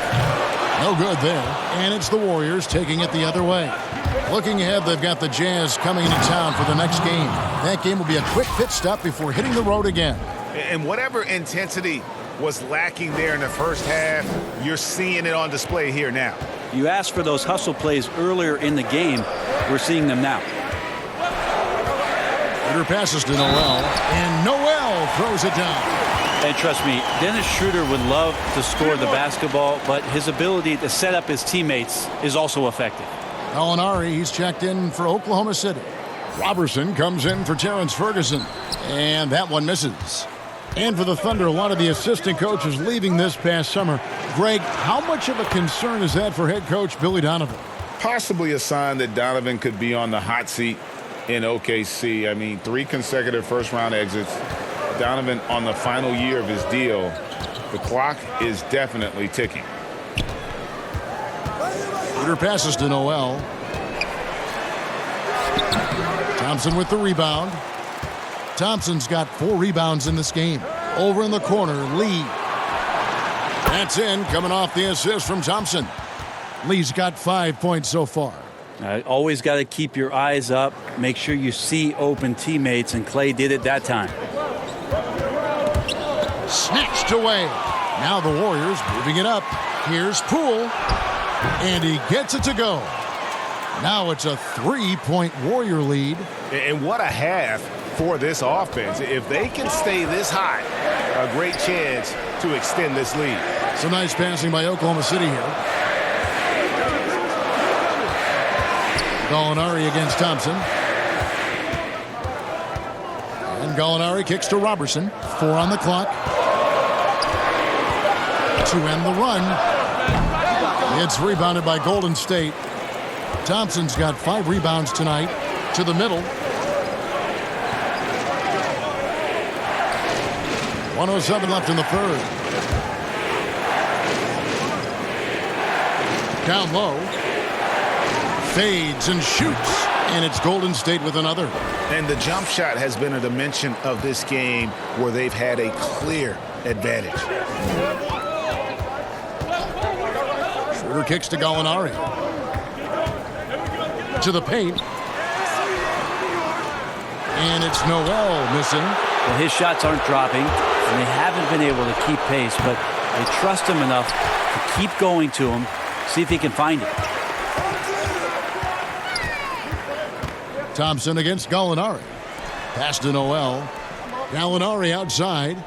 No good there. And it's the Warriors taking it the other way. Looking ahead, they've got the Jazz coming into town for the next game. That game will be a quick pit stop before hitting the road again. And whatever intensity was lacking there in the first half, you're seeing it on display here now. You asked for those hustle plays earlier in the game. We're seeing them now. Schroeder passes to Noel, and Noel throws it down. And trust me, Dennis Schroeder would love to score the basketball, but his ability to set up his teammates is also effective. Gallinari, he's checked in for Oklahoma City. Robertson comes in for Terrence Ferguson, and that one misses. And for the Thunder, a lot of the assistant coaches leaving this past summer. Greg, how much of a concern is that for head coach Billy Donovan? Possibly a sign that Donovan could be on the hot seat in OKC. I mean, 3 consecutive first-round exits. Donovan on the final year of his deal. The clock is definitely ticking. Schroeder passes to Noel. Thompson with the rebound. Thompson's got 4 rebounds in this game. Over in the corner, Lee. That's in, coming off the assist from Thompson. Lee's got 5 points so far. Always got to keep your eyes up. Make sure you see open teammates, and Klay did it that time. Snatched away. Now the Warriors moving it up. Here's Poole. And he gets it to go. Now it's a 3-point Warrior lead. And what a half for this offense. If they can stay this high, a great chance to extend this lead. Some nice passing by Oklahoma City here. Gallinari against Thompson. And Gallinari kicks to Robertson. 4 on the clock. To end the run. It's rebounded by Golden State. Thompson's got 5 rebounds tonight. To the middle. 1:07 left in the third. Down low. Fades and shoots. And it's Golden State with another. And the jump shot has been a dimension of this game where they've had a clear advantage. Schroeder kicks to Gallinari. To the paint. And it's Noel missing. Well, his shots aren't dropping, and they haven't been able to keep pace, but they trust him enough to keep going to him, see if he can find it. Thompson against Gallinari. Pass to Noel. Gallinari outside.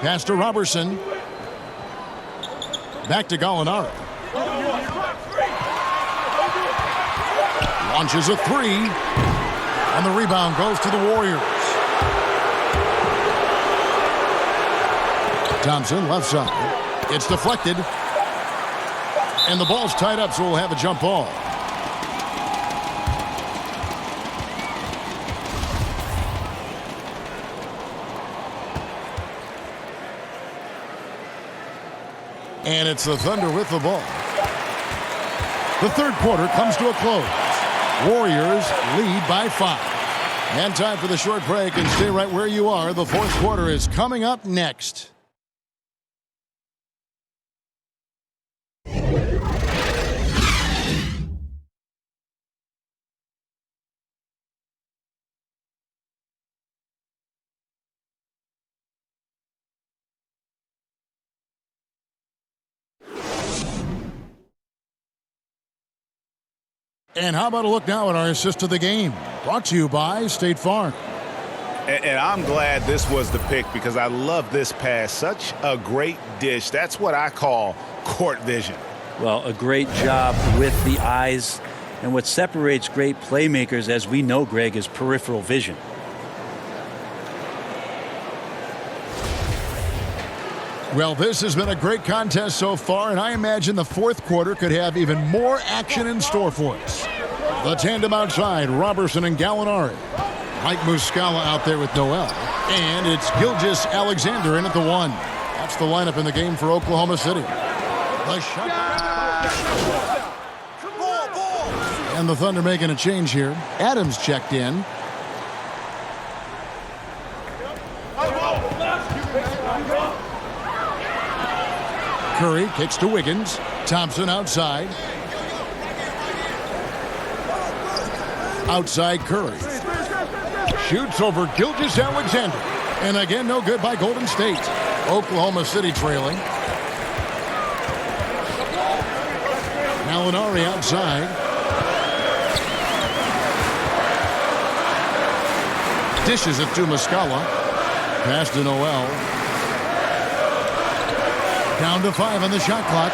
Pass to Robertson. Back to Gallinari. Launches a three. And the rebound goes to the Warriors. Thompson left side. It's deflected. And the ball's tied up, so we'll have a jump ball. And it's the Thunder with the ball. The third quarter comes to a close. Warriors lead by 5. And time for the short break, and stay right where you are. The fourth quarter is coming up next. And how about a look now at our assist of the game? Brought to you by State Farm. And I'm glad this was the pick because I love this pass. Such a great dish. That's what I call court vision. Well, a great job with the eyes. And what separates great playmakers, as we know, Greg, is peripheral vision. Well, this has been a great contest so far, and I imagine the fourth quarter could have even more action in store for us. The tandem outside, Robertson and Gallinari. Mike Muscala out there with Noel. And it's Gilgeous Alexander in at the 1. That's the lineup in the game for Oklahoma City. The shot. And the Thunder making a change here. Adams checked in. Curry kicks to Wiggins. Thompson outside. Outside Curry. Shoots over Gilgeous Alexander. And again, no good by Golden State. Oklahoma City trailing. Gallinari outside. Dishes it to Muscala. Pass to Noel. Down to 5 on the shot clock.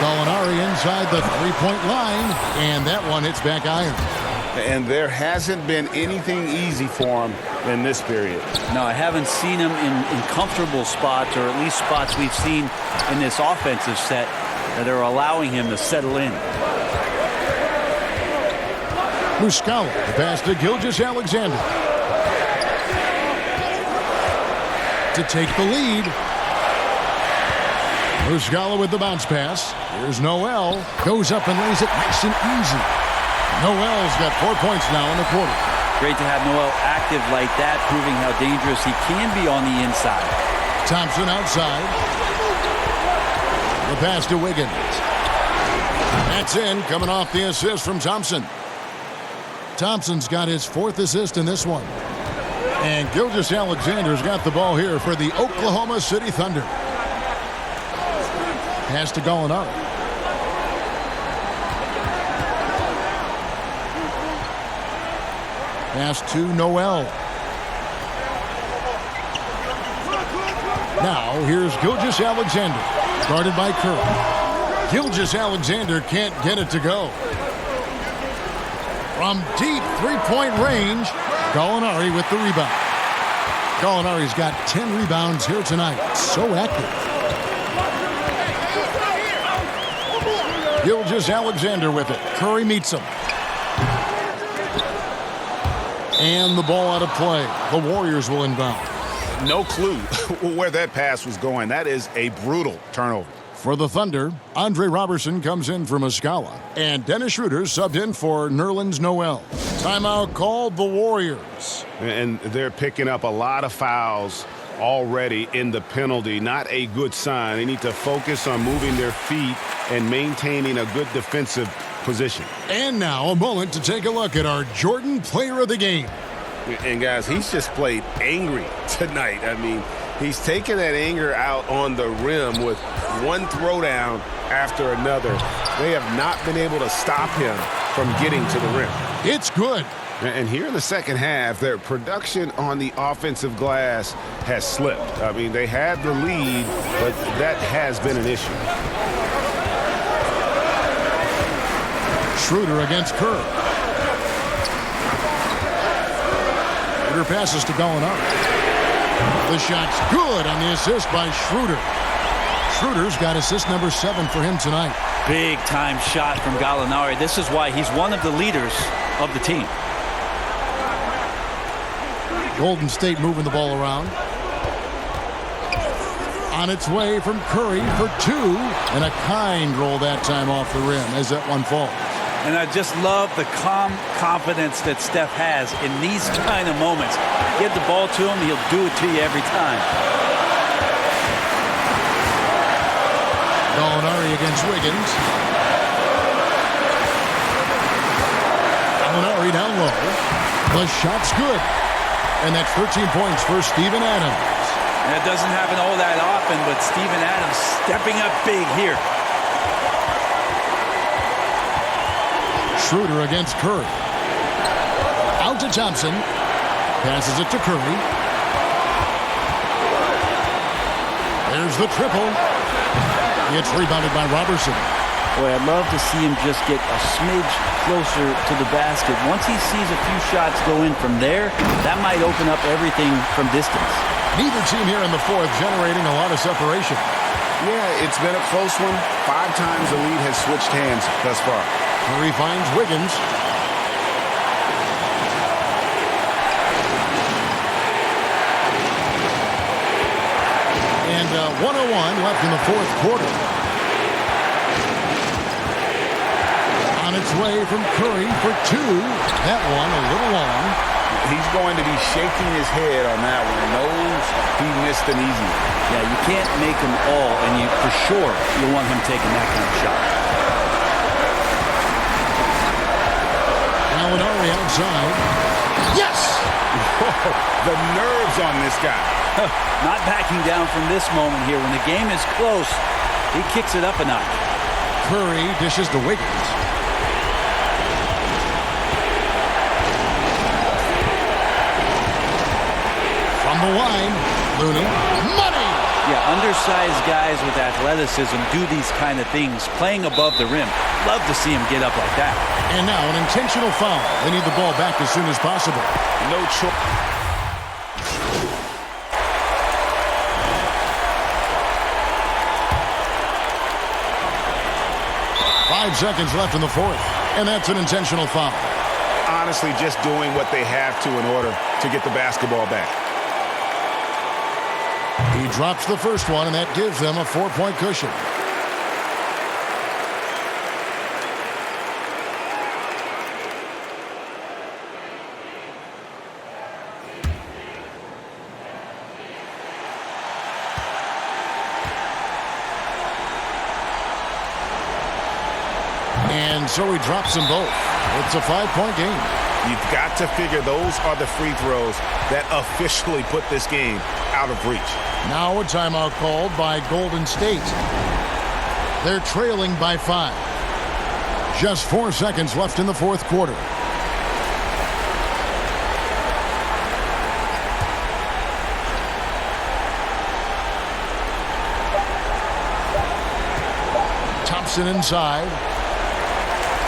Gallinari inside the three-point line, and that one hits back iron. And there hasn't been anything easy for him in this period. No, I haven't seen him in comfortable spots, or at least spots we've seen in this offensive set that are allowing him to settle in. Muscala, the pass to Gilgeous Alexander. To take the lead. Muscala with the bounce pass. Here's Noel. Goes up and lays it nice and easy. Noel's got 4 points now in the quarter. Great to have Noel active like that, proving how dangerous he can be on the inside. Thompson outside. The pass to Wiggins. That's in, coming off the assist from Thompson. Thompson's got his 4th assist in this one. And Gilgeous Alexander's got the ball here for the Oklahoma City Thunder. Pass to Gallinari. Pass to Noel. Now here's Gilgeous Alexander, guarded by Curry. Gilgeous Alexander can't get it to go. From deep three-point range, Gallinari with the rebound. Gallinari's got 10 rebounds here tonight. So active. Gilgeous Alexander with it. Curry meets him. And the ball out of play. The Warriors will inbound. No clue where that pass was going. That is a brutal turnover. For the Thunder, Andre Robertson comes in for Muscala, and Dennis Schroeder subbed in for Nerlens Noel. Timeout called the Warriors. And they're picking up a lot of fouls already in the penalty. Not a good sign. They need to focus on moving their feet and maintaining a good defensive position. And now a moment to take a look at our Jordan Player of the Game. And guys, he's just played angry tonight. I mean, he's taken that anger out on the rim with one throwdown after another. They have not been able to stop him from getting to the rim. It's good. And here in the second half, their production on the offensive glass has slipped. I mean, they had the lead, but that has been an issue. Schroeder against Kerr. Schroeder passes to Gallinari. The shot's good on the assist by Schroeder. Schroeder's got assist number 7 for him tonight. Big time shot from Gallinari. This is why he's one of the leaders of the team. Golden State moving the ball around. On its way from Curry for 2. And a kind roll that time off the rim as that one falls. And I just love the calm confidence that Steph has in these kind of moments. Give the ball to him, he'll do it to you every time. Gallinari against Wiggins. Gallinari down low. The shot's good. And that's 13 points for Steven Adams. And it doesn't happen all that often, but Steven Adams stepping up big here. Schroeder against Curry. Out to Thompson. Passes it to Curry. There's the triple. It's rebounded by Robertson. Boy, I'd love to see him just get a smidge closer to the basket. Once he sees a few shots go in from there, that might open up everything from distance. Neither team here in the fourth generating a lot of separation. Yeah, it's been a close one. 5 times the lead has switched hands thus far. Curry finds Wiggins. And 1:01 left in the fourth quarter. On its way from Curry for 2. That one a little long. He's going to be shaking his head on that one. Knows he missed an easy one. Yeah, you can't make them all, and you for sure you want him taking that kind of shot. Gallinari outside. Yes! The nerves on this guy. Not backing down from this moment here. When the game is close, he kicks it up a notch. Curry dishes to Wiggins. From the line, Looney. Money! Yeah, undersized guys with athleticism do these kind of things, playing above the rim. Love to see him get up like that. And now an intentional foul. They need the ball back as soon as possible. No choice. Five seconds left in the fourth, and that's an intentional foul. Honestly, just doing what they have to in order to get the basketball back. He drops the first one, and that gives them a 4-point cushion. And so he drops them both. It's a 5-point game. You've got to figure those are the free throws that officially put this game out of reach. Now a timeout called by Golden State. They're trailing by 5. Just 4 seconds left in the fourth quarter. Thompson inside.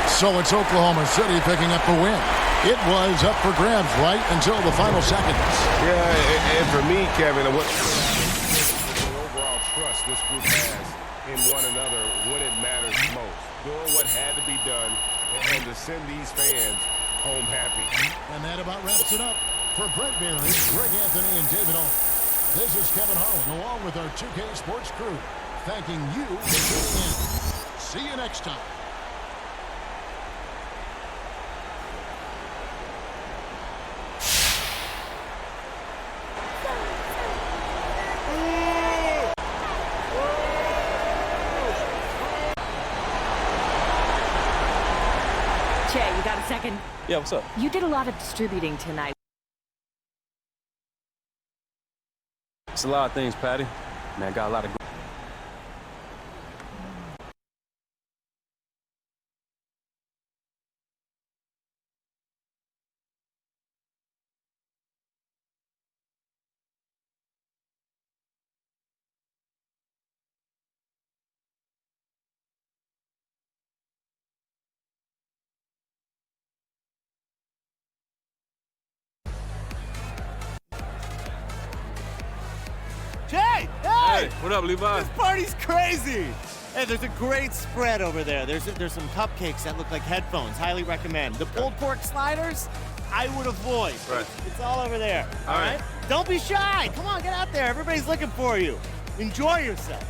So it's Oklahoma City picking up the win. It was up for grabs right until the final seconds. Yeah, and for me, Kevin, what the overall trust this group has in one another when it matters most. Doing what had to be done and to send these fans home happy. And that about wraps it up. For Brett Barry, Greg Anthony, and David Owens. This is Kevin Harlan along with our 2K Sports crew, thanking you for tuning in. See you next time. Che, you got a second? Yeah, what's up? You did a lot of distributing tonight. It's a lot of things, Patty. Man, I got a lot of... Jay! Hey, what up, Levi? This party's crazy! Hey, there's a great spread over there. There's some cupcakes that look like headphones. Highly recommend. The pulled pork sliders, I would avoid. Right. It's all over there. All right. Don't be shy. Come on, get out there. Everybody's looking for you. Enjoy yourself.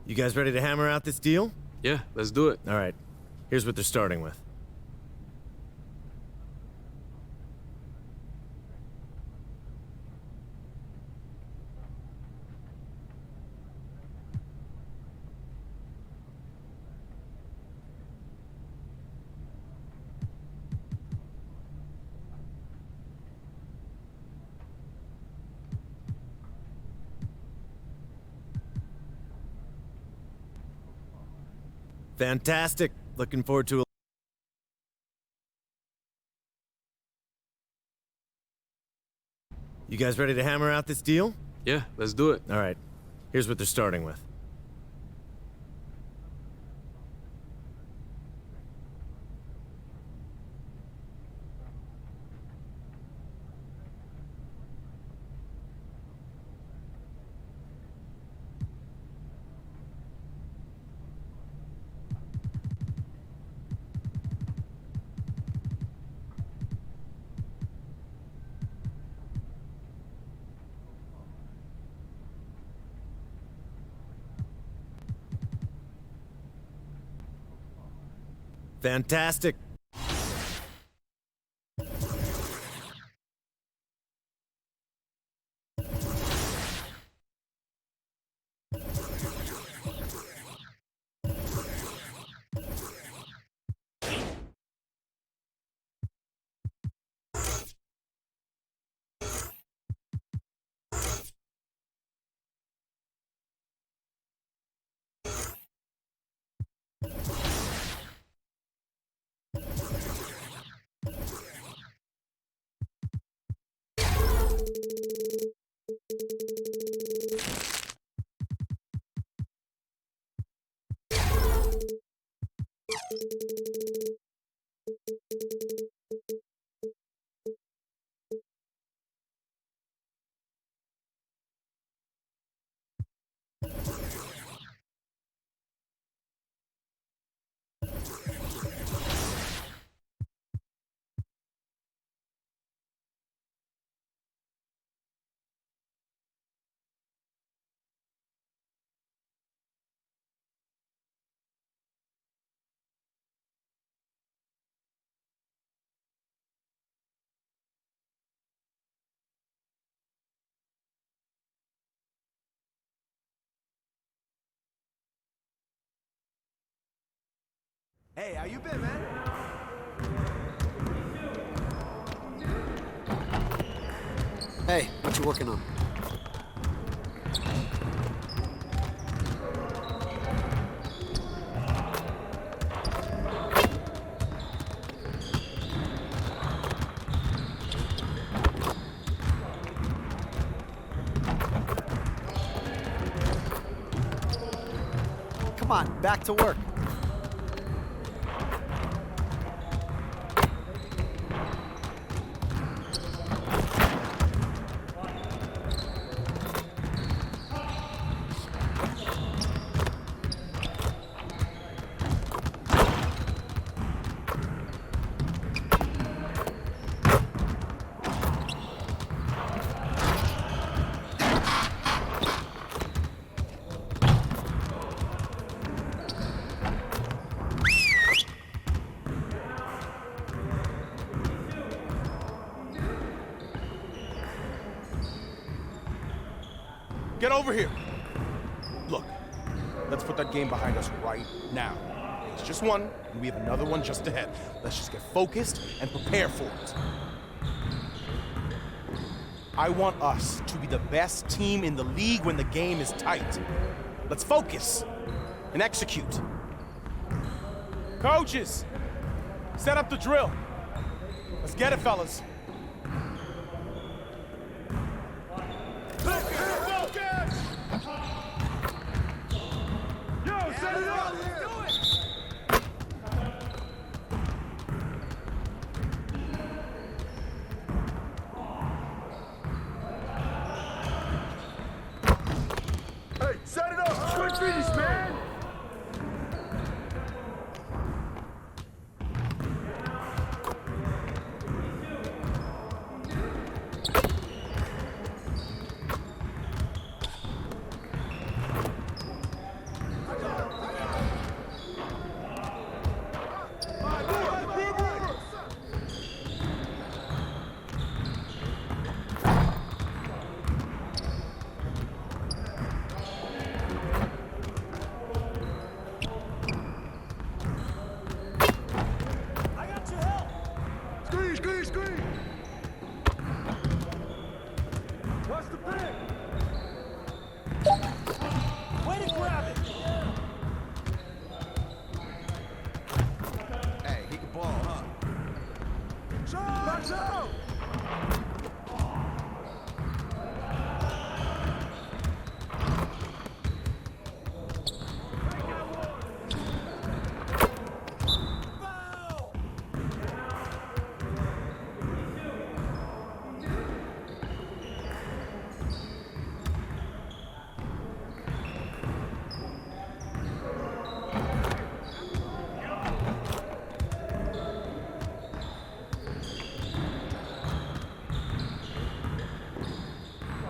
You guys ready to hammer out this deal? Yeah, let's do it. All right. Here's what they're starting with. Fantastic. Looking forward to a... You guys ready to hammer out this deal? Yeah, let's do it. All right. Here's what they're starting with. Fantastic. Hey, how you been, man? Hey, what you working on? Come on, back to work. Get over here. Look, let's put that game behind us right now. It's just one, and we have another one just ahead. Let's just get focused and prepare for it. I want us to be the best team in the league when the game is tight. Let's focus and execute. Coaches, set up the drill. Let's get it, fellas. Set it up! Good finish, man! What's the pick? Way to grab it! Hey, he can ball, huh? Watch out!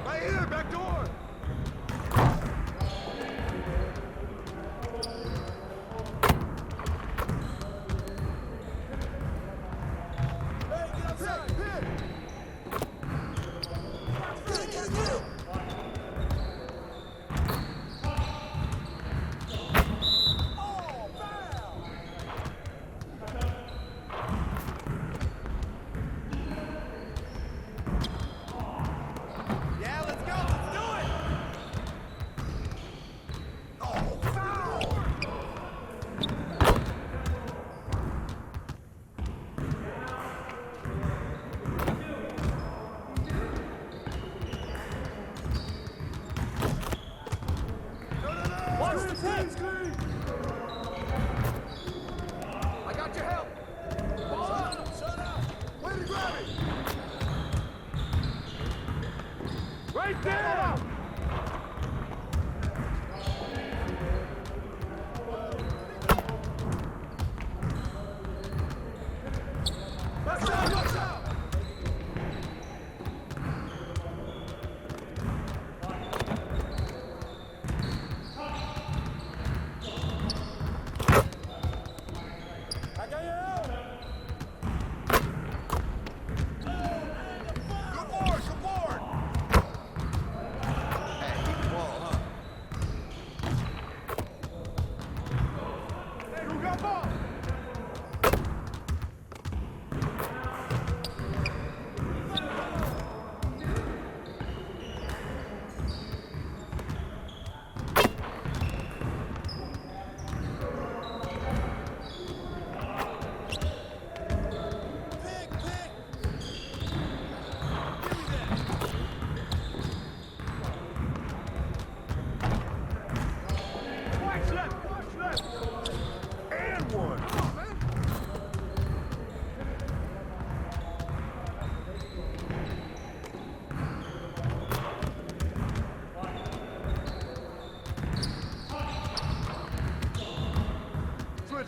Right here, back door! Hey, get outside! Hit! Get it! Oh, foul! Yeah, let's go! Let's do it! Oh, foul! No! Watch the pitch! I got your help! Ball up! Shut up! Way to grab it! Right there! Watch out! Watch out! I got your help! Good board! Good board!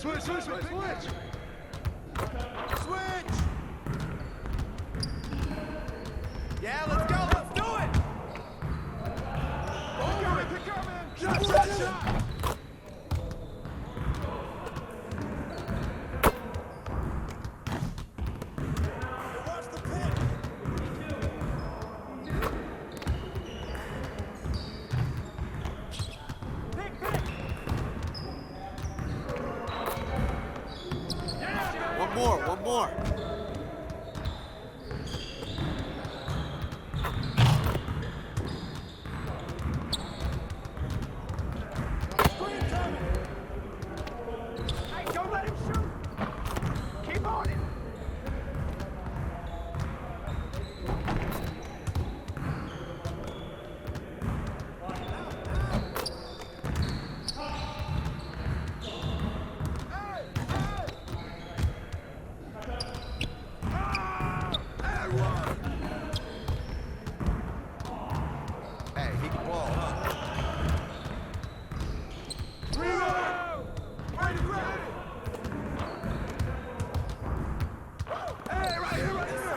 Switch! Yeah, let's go! Let's do it! Keep coming! Shot! Watch the pin! One more. Hey, don't let him shoot! Keep on it! Hey, he can ball, huh? Hey, right here!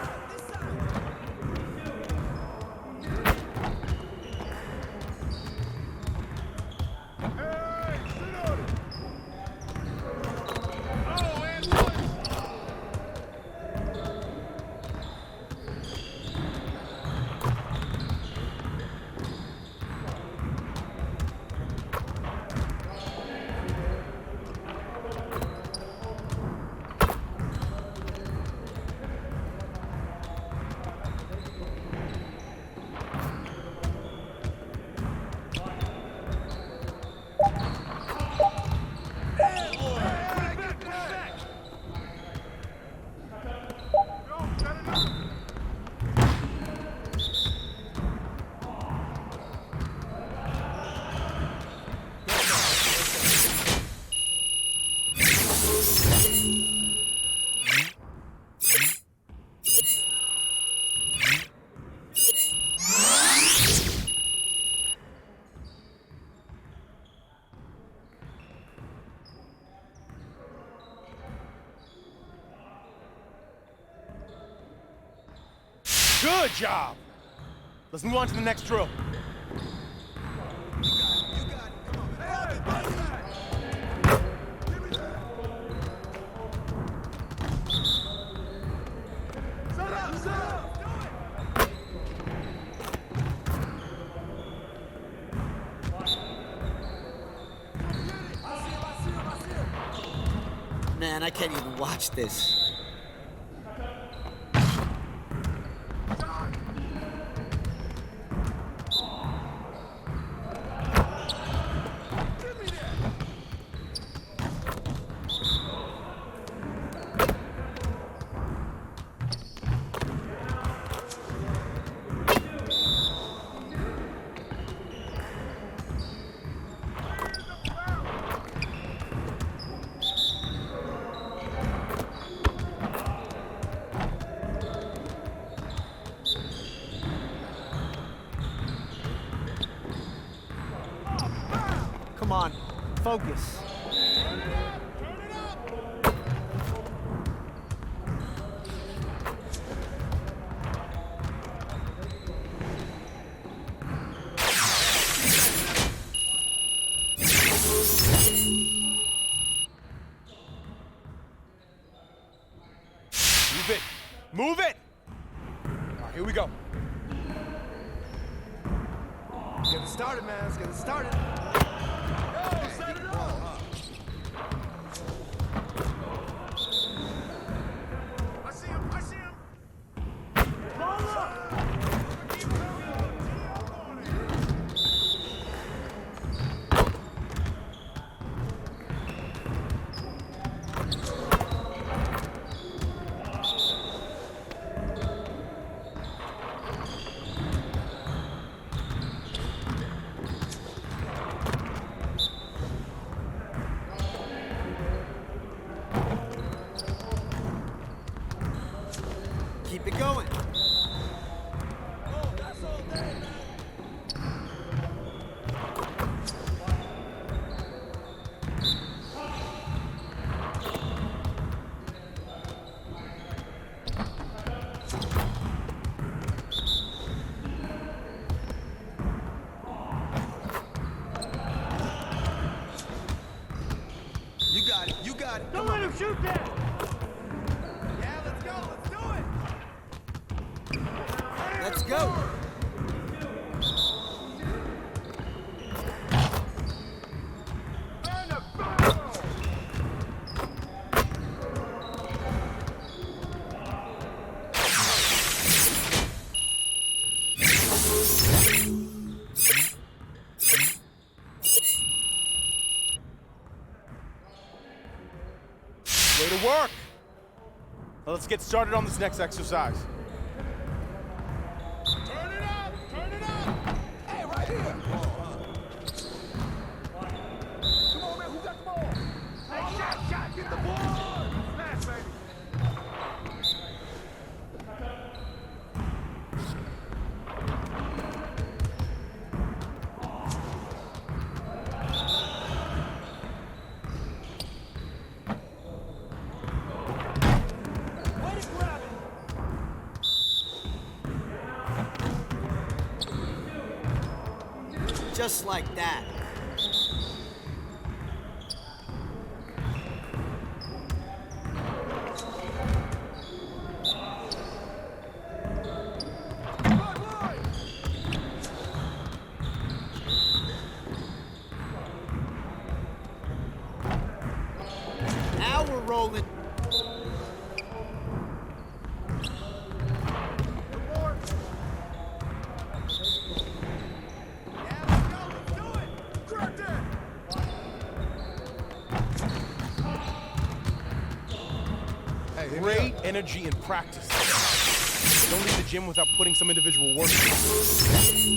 Hey, sit on it! Oh, and Good job! Let's move on to the next drill. Man, I can't even watch this. Come on, focus. Move it! Move it! All right, here we go. Let's get it started, man. Let's get it started. Yo, set it up! I see him! I see him! Ball up! Keep it going. Oh, that's all day, man. Shoot that! Yeah, let's go. Let's do it! Let's go! Way to work. Now let's get started on this next exercise. Turn it up! Turn it up! Hey, right here! Come on, man. Who got the ball? Hey, shot! Get the ball! Smash, baby! Just like that. Now we're rolling. Great energy in practice. Don't leave the gym without putting some individual work in.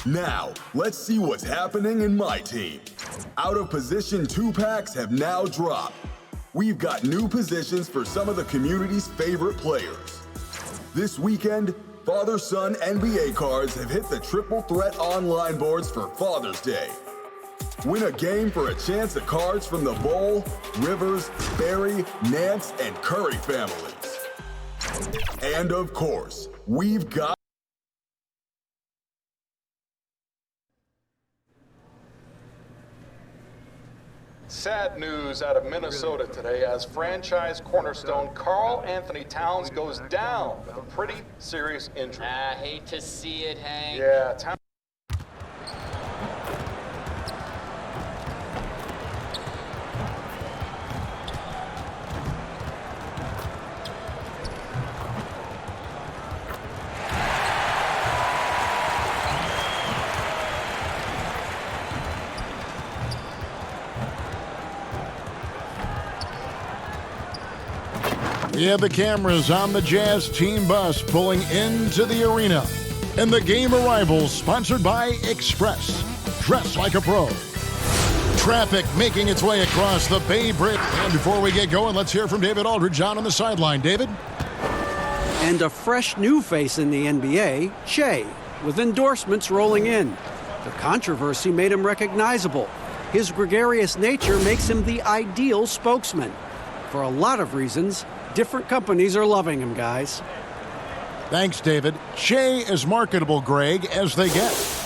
Now, let's see what's happening in my team. Out of position 2-packs have now dropped. We've got new positions for some of the community's favorite players. This weekend, father-son NBA cards have hit the Triple Threat online boards for Father's Day. Win a game for a chance at cards from the Bowl, Rivers, Barry, Nance, and Curry families. And of course, we've got Sad news out of Minnesota today as franchise cornerstone Karl Anthony Towns goes down with a pretty serious injury. I hate to see it, Hank. Yeah, Towns. We have the cameras on the Jazz team bus pulling into the arena. And the game arrivals sponsored by Express. Dress like a pro. Traffic making its way across the Bay Bridge. And before we get going, let's hear from David Aldridge on the sideline. David? And a fresh new face in the NBA, Che, with endorsements rolling in. The controversy made him recognizable. His gregarious nature makes him the ideal spokesman. For a lot of reasons, different companies are loving him, guys. Thanks, David. Che is marketable, Greg, as they get.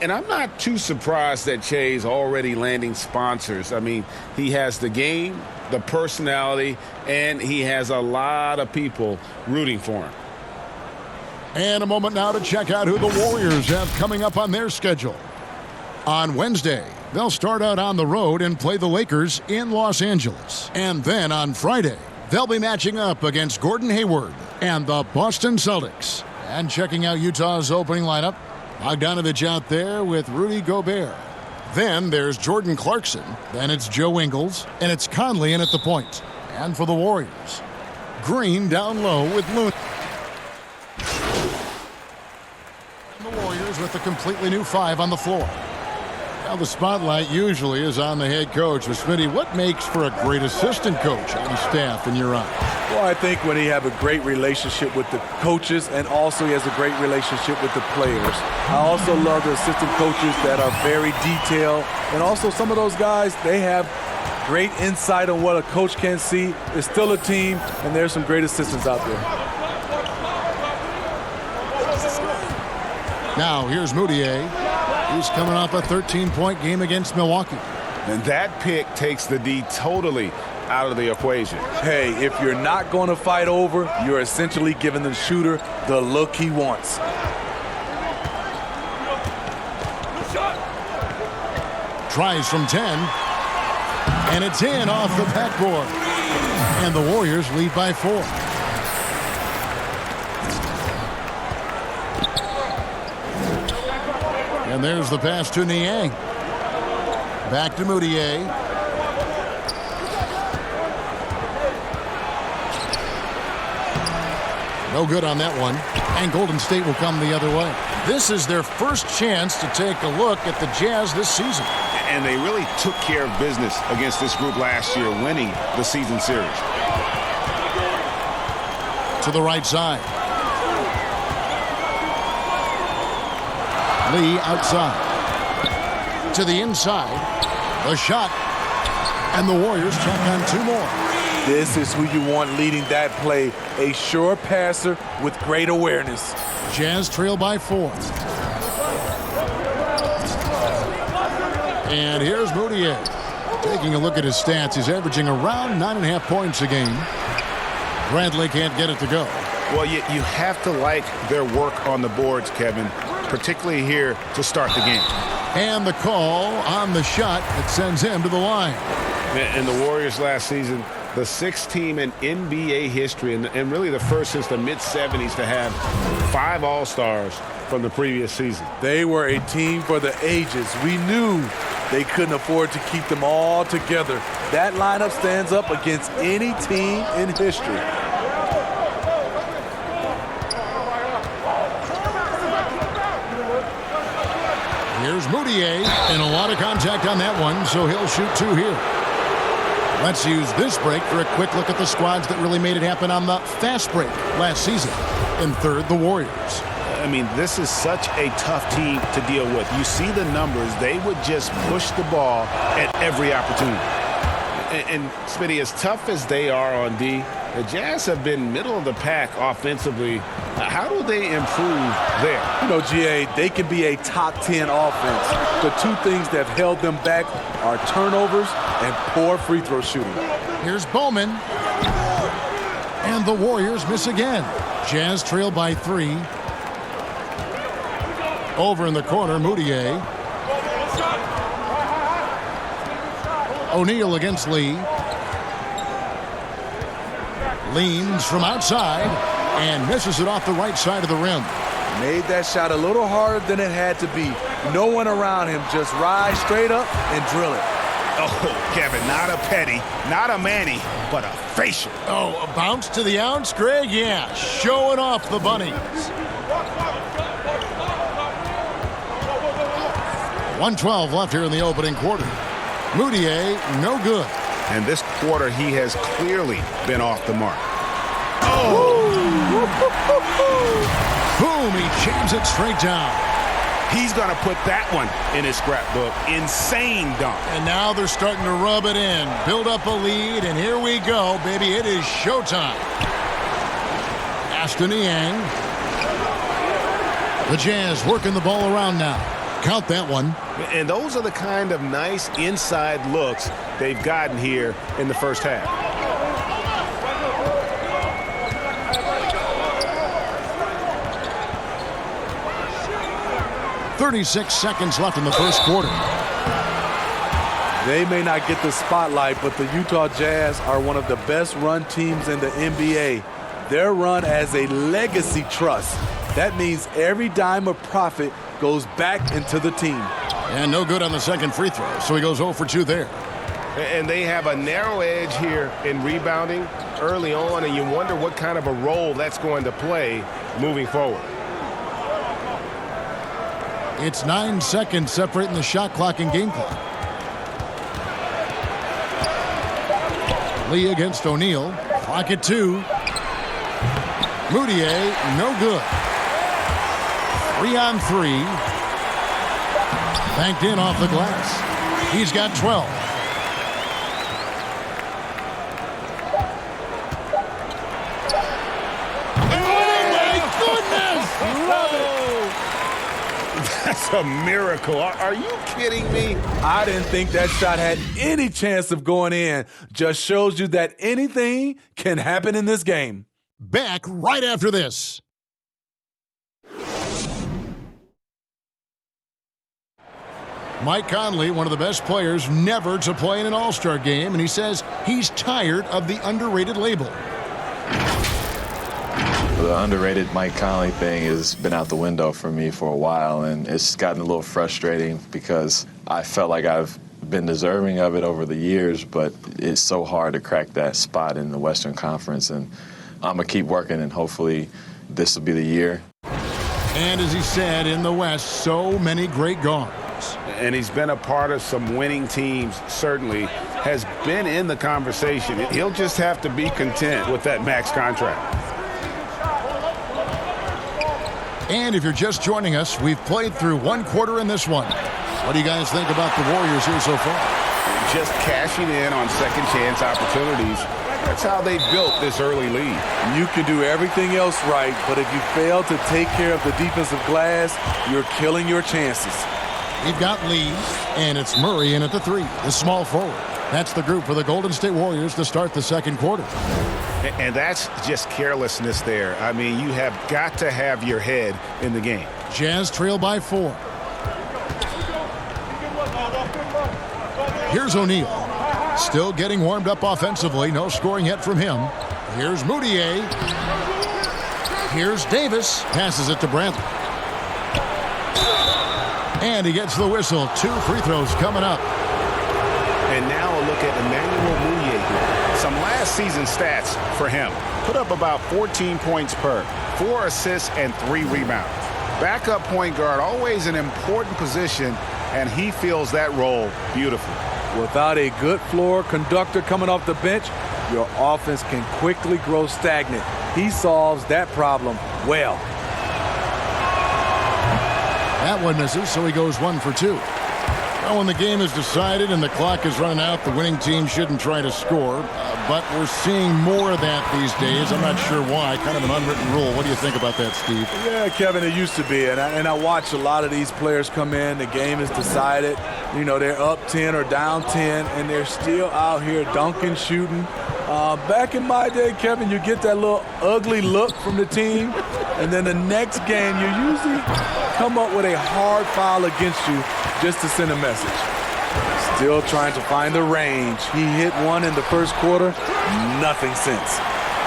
And I'm not too surprised that Che's already landing sponsors. I mean, he has the game, the personality, and he has a lot of people rooting for him. And a moment now to check out who the Warriors have coming up on their schedule. On Wednesday, they'll start out on the road and play the Lakers in Los Angeles. And then on Friday, they'll be matching up against Gordon Hayward and the Boston Celtics. And checking out Utah's opening lineup, Bogdanovich out there with Rudy Gobert. Then there's Jordan Clarkson. Then it's Joe Ingles. And it's Conley in at the point. And for the Warriors, Green down low with Looney. And the Warriors with a completely new 5 on the floor. Now the spotlight usually is on the head coach. But Smitty, what makes for a great assistant coach on his staff in your eye? Well, I think when he have a great relationship with the coaches and also he has a great relationship with the players. I also love the assistant coaches that are very detailed. And also some of those guys, they have great insight on what a coach can see. It's still a team, and there's some great assistants out there. Now here's Moutier. He's coming off a 13-point game against Milwaukee. And that pick takes the D totally out of the equation. Hey, if you're not going to fight over, you're essentially giving the shooter the look he wants. Tries from 10. And it's in off the backboard. And the Warriors lead by 4. And there's the pass to Niang. Back to Moutier. No good on that one. And Golden State will come the other way. This is their first chance to take a look at the Jazz this season. And they really took care of business against this group last year, winning the season series. To the right side. Lee outside. To the inside. The shot. And the Warriors check on 2 more. This is who you want leading that play. A sure passer with great awareness. Jazz trail by 4. And here's Moutier. Taking a look at his stats, he's averaging around 9.5 points a game. Bradley can't get it to go. Well, you have to like their work on the boards, Kevin, particularly here to start the game. And the call on the shot that sends him to the line. And the Warriors last season, the 6th team in NBA history, and really the first since the mid-'70s to have 5 All-Stars from the previous season. They were a team for the ages. We knew they couldn't afford to keep them all together. That lineup stands up against any team in history. Here's Moutier, and a lot of contact on that one, so he'll shoot 2 here. Let's use this break for a quick look at the squads that really made it happen on the fast break last season. In third, the Warriors. I mean, this is such a tough team to deal with. You see the numbers. They would just push the ball at every opportunity. And Smitty, as tough as they are on D, the Jazz have been middle of the pack offensively. How do they improve there? You know, GA, they can be a top 10 offense. The 2 things that have held them back are turnovers and poor free throw shooting. Here's Bowman. And the Warriors miss again. Jazz trail by 3. Over in the corner, Moutier. O'Neal against Lee. Leans from outside and misses it off the right side of the rim. Made that shot a little harder than it had to be. No one around him, just rise straight up and drill it. Oh, Kevin, not a petty, not a Manny, but a facial. Oh, a bounce to the ounce, Greg? Yeah, showing off the bunnies. 1:12 left here in the opening quarter. Moutier, no good. And this quarter, he has clearly been off the mark. Oh! Boom, he jams it straight down. He's going to put that one in his scrapbook. Insane dunk. And now they're starting to rub it in, build up a lead, and here we go, baby. It is showtime. Ashton Yang. The Jazz working the ball around now. Count that one. And those are the kind of nice inside looks they've gotten here in the first half. .36 seconds left in the first quarter. They may not get the spotlight, but the Utah Jazz are one of the best run teams in the NBA. Their run as a legacy trust. That means every dime of profit goes back into the team. And no good on the second free throw, so he goes 0 for 2 there. And they have a narrow edge here in rebounding early on, and you wonder what kind of a role that's going to play moving forward. It's 9 seconds separating the shot clock and game clock. Lee against O'Neal. Clock at 2. Moutier, no good. 3 on 3. Banked in off the glass. He's got 12. That's a miracle. Are you kidding me? I didn't think that shot had any chance of going in. Just shows you that anything can happen in this game. Back right after this. Mike Conley, one of the best players never to play in an All-Star game, and he says he's tired of the underrated label. The underrated Mike Conley thing has been out the window for me for a while, and it's gotten a little frustrating because I felt like I've been deserving of it over the years, but it's so hard to crack that spot in the Western Conference, and I'm going to keep working, and hopefully this will be the year. And as he said, in the West, so many great guards. And he's been a part of some winning teams, certainly has been in the conversation. He'll just have to be content with that max contract. And if you're just joining us, we've played through one quarter in this one. What do you guys think about the Warriors here so far? Just cashing in on second chance opportunities. That's how they built this early lead. You can do everything else right, but if you fail to take care of the defensive glass, you're killing your chances. We've got Lee, and it's Murray in at the 3, the small forward. That's the group for the Golden State Warriors to start the second quarter. And that's just carelessness there. I mean, you have got to have your head in the game. Jazz trail by 4. Here's O'Neal. Still getting warmed up offensively. No scoring yet from him. Here's Moutier. Here's Davis. Passes it to Bradley. And he gets the whistle. 2 free throws coming up. And now a look at Emmanuel Moutier here. Some last season stats for him. Put up about 14 points per, 4 assists, and 3 rebounds. Backup point guard, always an important position, and he fills that role beautifully. Without a good floor conductor coming off the bench, your offense can quickly grow stagnant. He solves that problem well. That one misses, so he goes 1 for 2. Well, when the game is decided and the clock is running out, the winning team shouldn't try to score. But we're seeing more of that these days. I'm not sure why. Kind of an unwritten rule. What do you think about that, Steve? Yeah, Kevin, it used to be. And I watch a lot of these players come in. The game is decided. You know, they're up 10 or down 10, and they're still out here dunking, shooting. Back in my day, Kevin, you get that little ugly look from the team. And then the next game, you usually come up with a hard foul against you just to send a message. Still trying to find the range. He hit one in the first quarter, nothing since.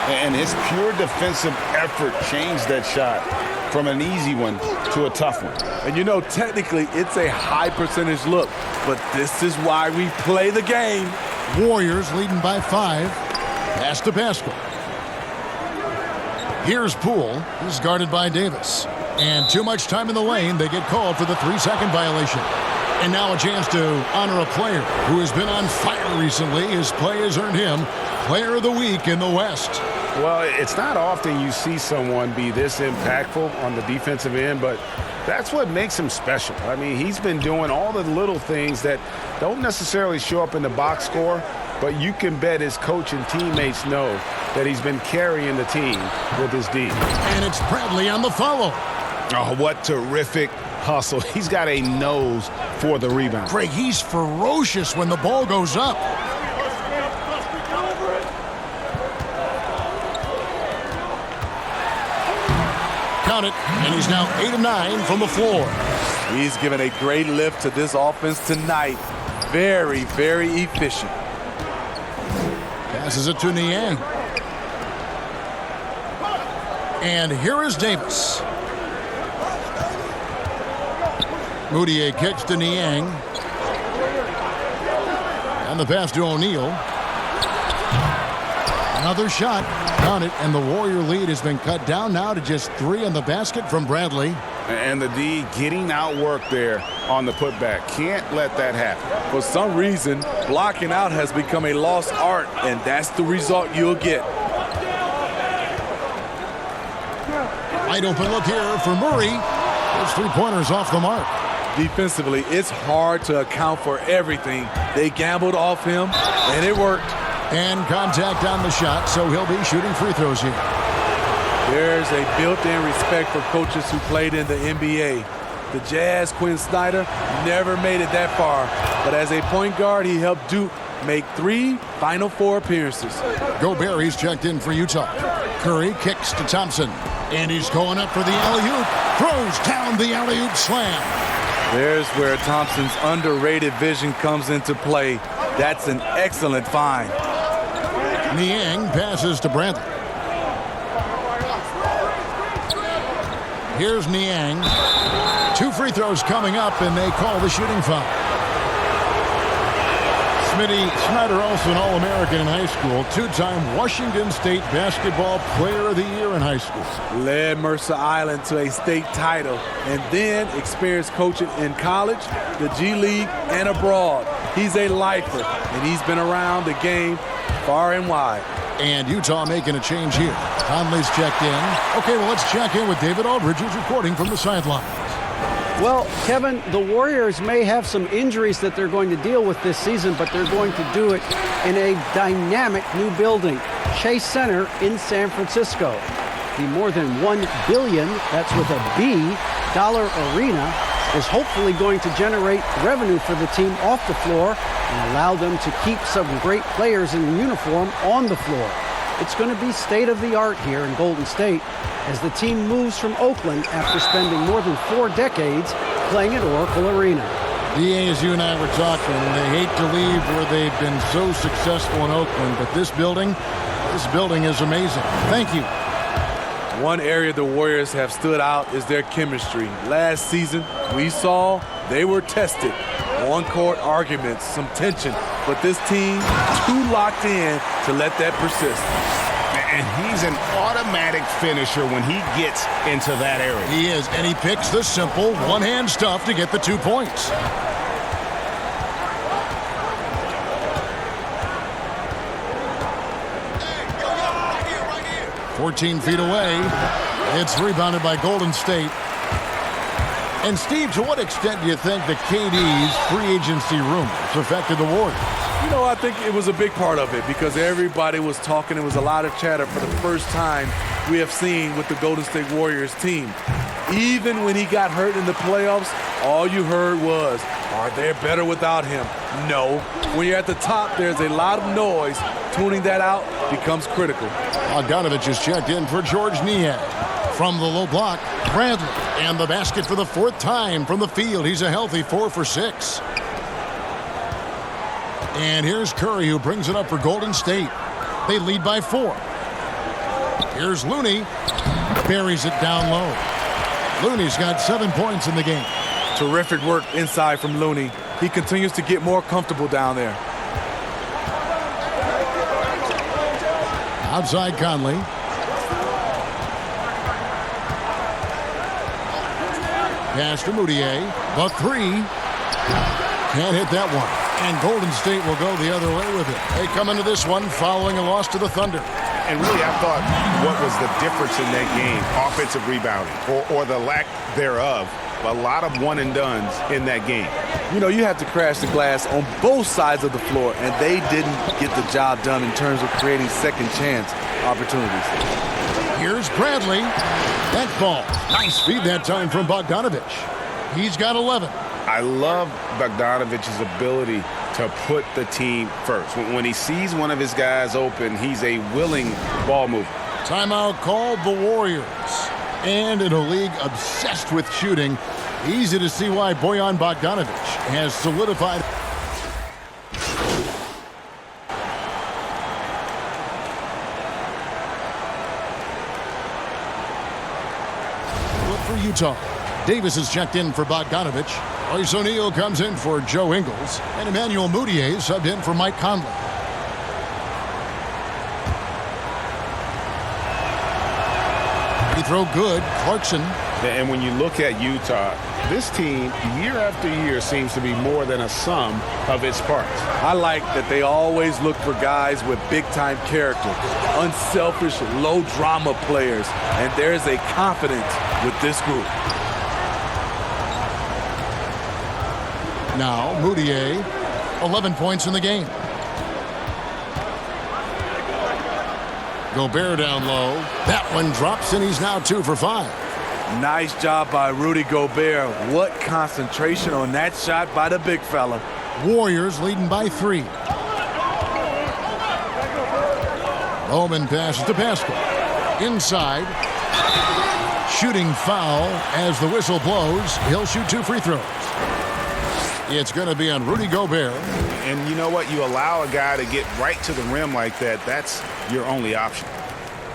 And his pure defensive effort changed that shot from an easy one to a tough one. And you know, technically, it's a high percentage look, but this is why we play the game. Warriors leading by 5. Pass to Pascal. Here's Poole. He's guarded by Davis. And too much time in the lane. They get called for the 3-second violation. And now a chance to honor a player who has been on fire recently. His play has earned him Player of the Week in the West. Well, it's not often you see someone be this impactful on the defensive end, but that's what makes him special. I mean, he's been doing all the little things that don't necessarily show up in the box score, but you can bet his coach and teammates know that he's been carrying the team with his D. And it's Bradley on the follow. Oh, what terrific hustle. He's got a nose for the rebound. Craig, he's ferocious when the ball goes up. Count it, and he's now 8 of 9 from the floor. He's given a great lift to this offense tonight. Very, very efficient. Passes it to Niang. And here is Davis. Moutier kicks to Niang. And the pass to O'Neal. Another shot. Count it, and the Warrior lead has been cut down now to just 3 on the basket from Bradley. And the D getting outworked there on the putback. Can't let that happen. For some reason, blocking out has become a lost art, and that's the result you'll get. Wide open look here for Murray. Those 3-pointers off the mark. Defensively, it's hard to account for everything. They gambled off him, and it worked. And contact on the shot, so he'll be shooting free throws here. There's a built-in respect for coaches who played in the NBA. The Jazz, Quinn Snyder, never made it that far. But as a point guard, he helped Duke make 3 Final Four appearances. Gobert, he's checked in for Utah. Curry kicks to Thompson. And he's going up for the alley-oop. Throws down the alley-oop slam. There's where Thompson's underrated vision comes into play. That's an excellent find. Niang passes to Bradley. Here's Niang. 2 free throws coming up, and they call the shooting foul. Snyder, also an All-American in high school, 2-time Washington State Basketball Player of the Year in high school. Led Mercer Island to a state title, and then experienced coaching in college, the G League, and abroad. He's a lifer, and he's been around the game far and wide. And Utah making a change here. Conley's checked in. Okay, well, let's check in with David Aldridge, who's reporting from the sideline. Well, Kevin, the Warriors may have some injuries that they're going to deal with this season, but they're going to do it in a dynamic new building, Chase Center in San Francisco. The more than $1 billion, that's with a B, dollar arena is hopefully going to generate revenue for the team off the floor and allow them to keep some great players in uniform on the floor. It's going to be state-of-the-art here in Golden State as the team moves from Oakland after spending more than 4 decades playing at Oracle Arena. DA, as you and I were talking, they hate to leave where they've been so successful in Oakland, but this building is amazing. Thank you. One area the Warriors have stood out is their chemistry. Last season, we saw they were tested. On-court arguments, some tension, but this team too locked in to let that persist. And he's an automatic finisher when he gets into that area. He is, and he picks the simple one-hand stuff to get the 2 points. Hey, 14 feet away. It's rebounded by Golden State. And Steve, to what extent do you think the KD's free agency rumors affected the Warriors? You know, I think it was a big part of it because everybody was talking. It was a lot of chatter for the first time we have seen with the Golden State Warriors team. Even when he got hurt in the playoffs, all you heard was, are they better without him? No. When you're at the top, there's a lot of noise. Tuning that out becomes critical. Bogdanovich is checked in for George Niang. From the low block, Bradley. And the basket for the 4th time from the field. He's a healthy 4 for 6. And here's Curry, who brings it up for Golden State. They lead by 4. Here's Looney. Buries it down low. Looney's got 7 points in the game. Terrific work inside from Looney. He continues to get more comfortable down there. Outside Conley. Pass to Moutier. The 3. Can't hit that one. And Golden State will go the other way with it. They come into this one following a loss to the Thunder. And really, I thought what was the difference in that game, offensive rebounding or the lack thereof, a lot of one-and-dones in that game. You know, you have to crash the glass on both sides of the floor, and they didn't get the job done in terms of creating second chance opportunities. Here's Bradley. That ball. Nice feed that time from Bogdanovich. He's got 11. I love Bogdanovich's ability to put the team first. When he sees one of his guys open, he's a willing ball mover. Timeout called the Warriors. And in a league obsessed with shooting, easy to see why Bojan Bogdanovic has solidified. Look for Utah. Davis is checked in for Bogdanovic. Royce O'Neal comes in for Joe Ingles. And Emmanuel Mudiay subbed in for Mike Conley. Free throw good. Clarkson. And when you look at Utah, this team, year after year, seems to be more than a sum of its parts. I like that they always look for guys with big-time character, unselfish, low-drama players, and there's a confidence with this group. Now, Mudiay, 11 points in the game. Gobert down low. That one drops, and he's now 2 for 5. Nice job by Rudy Gobert. What concentration on that shot by the big fella. Warriors leading by 3. Bowman passes to Pascal. Inside. Shooting foul as the whistle blows. He'll shoot 2 free throws. It's going to be on Rudy Gobert. And you know what? You allow a guy to get right to the rim like that, that's your only option.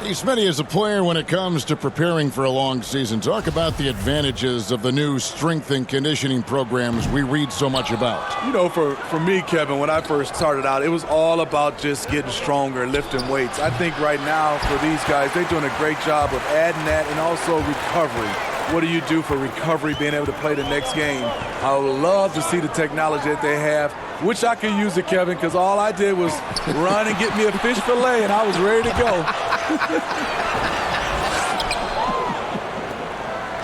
Smitty is a player when it comes to preparing for a long season. Talk about the advantages of the new strength and conditioning programs we read so much about. You know, for me, Kevin, when I first started out, it was all about just getting stronger, lifting weights. I think right now for these guys, they're doing a great job of adding that and also recovery. What do you do for recovery, being able to play the next game? I would love to see the technology that they have. Wish I could use it, Kevin, because all I did was run and get me a fish fillet, and I was ready to go.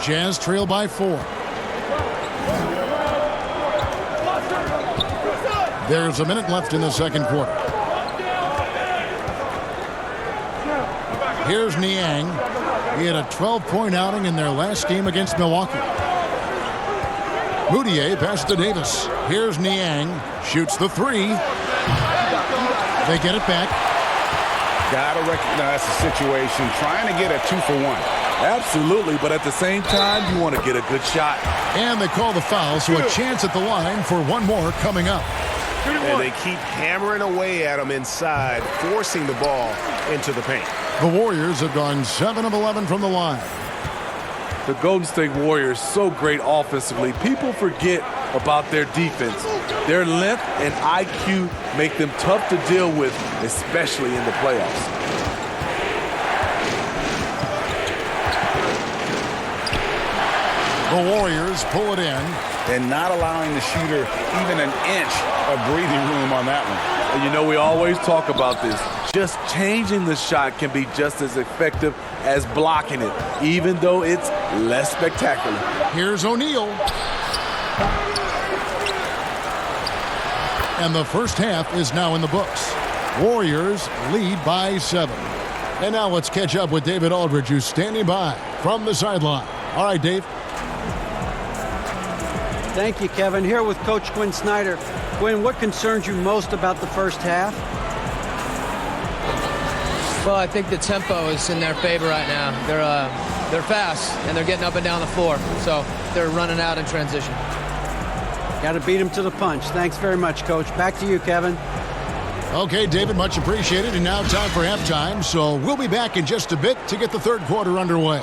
Jazz trail by 4. There's a minute left in the second quarter. Here's Niang. He had a 12-point outing in their last game against Milwaukee. Mudiay passes to Davis. Here's Niang. Shoots the 3. They get it back. Gotta recognize the situation. Trying to get a 2 for 1. Absolutely, but at the same time, you want to get a good shot. And they call the foul, so a chance at the line for one more coming up. And they keep hammering away at him inside, forcing the ball into the paint. The Warriors have gone 7 of 11 from the line. The Golden State Warriors so great offensively. People forget about their defense. Their length and IQ make them tough to deal with, especially in the playoffs. The Warriors pull it in. And not allowing the shooter even an inch of breathing room on that one. And you know, we always talk about this. Just changing the shot can be just as effective as blocking it, even though it's less spectacular. Here's O'Neal. And the first half is now in the books. Warriors lead by 7. And now let's catch up with David Aldridge, who's standing by from the sideline. All right, Dave. Thank you, Kevin. Here with Coach Quinn Snyder. Quinn, what concerns you most about the first half? Well, I think the tempo is in their favor right now. They're fast, and they're getting up and down the floor, so they're running out in transition. Got to beat them to the punch. Thanks very much, Coach. Back to you, Kevin. Okay, David, much appreciated. And now time for halftime, so we'll be back in just a bit to get the third quarter underway.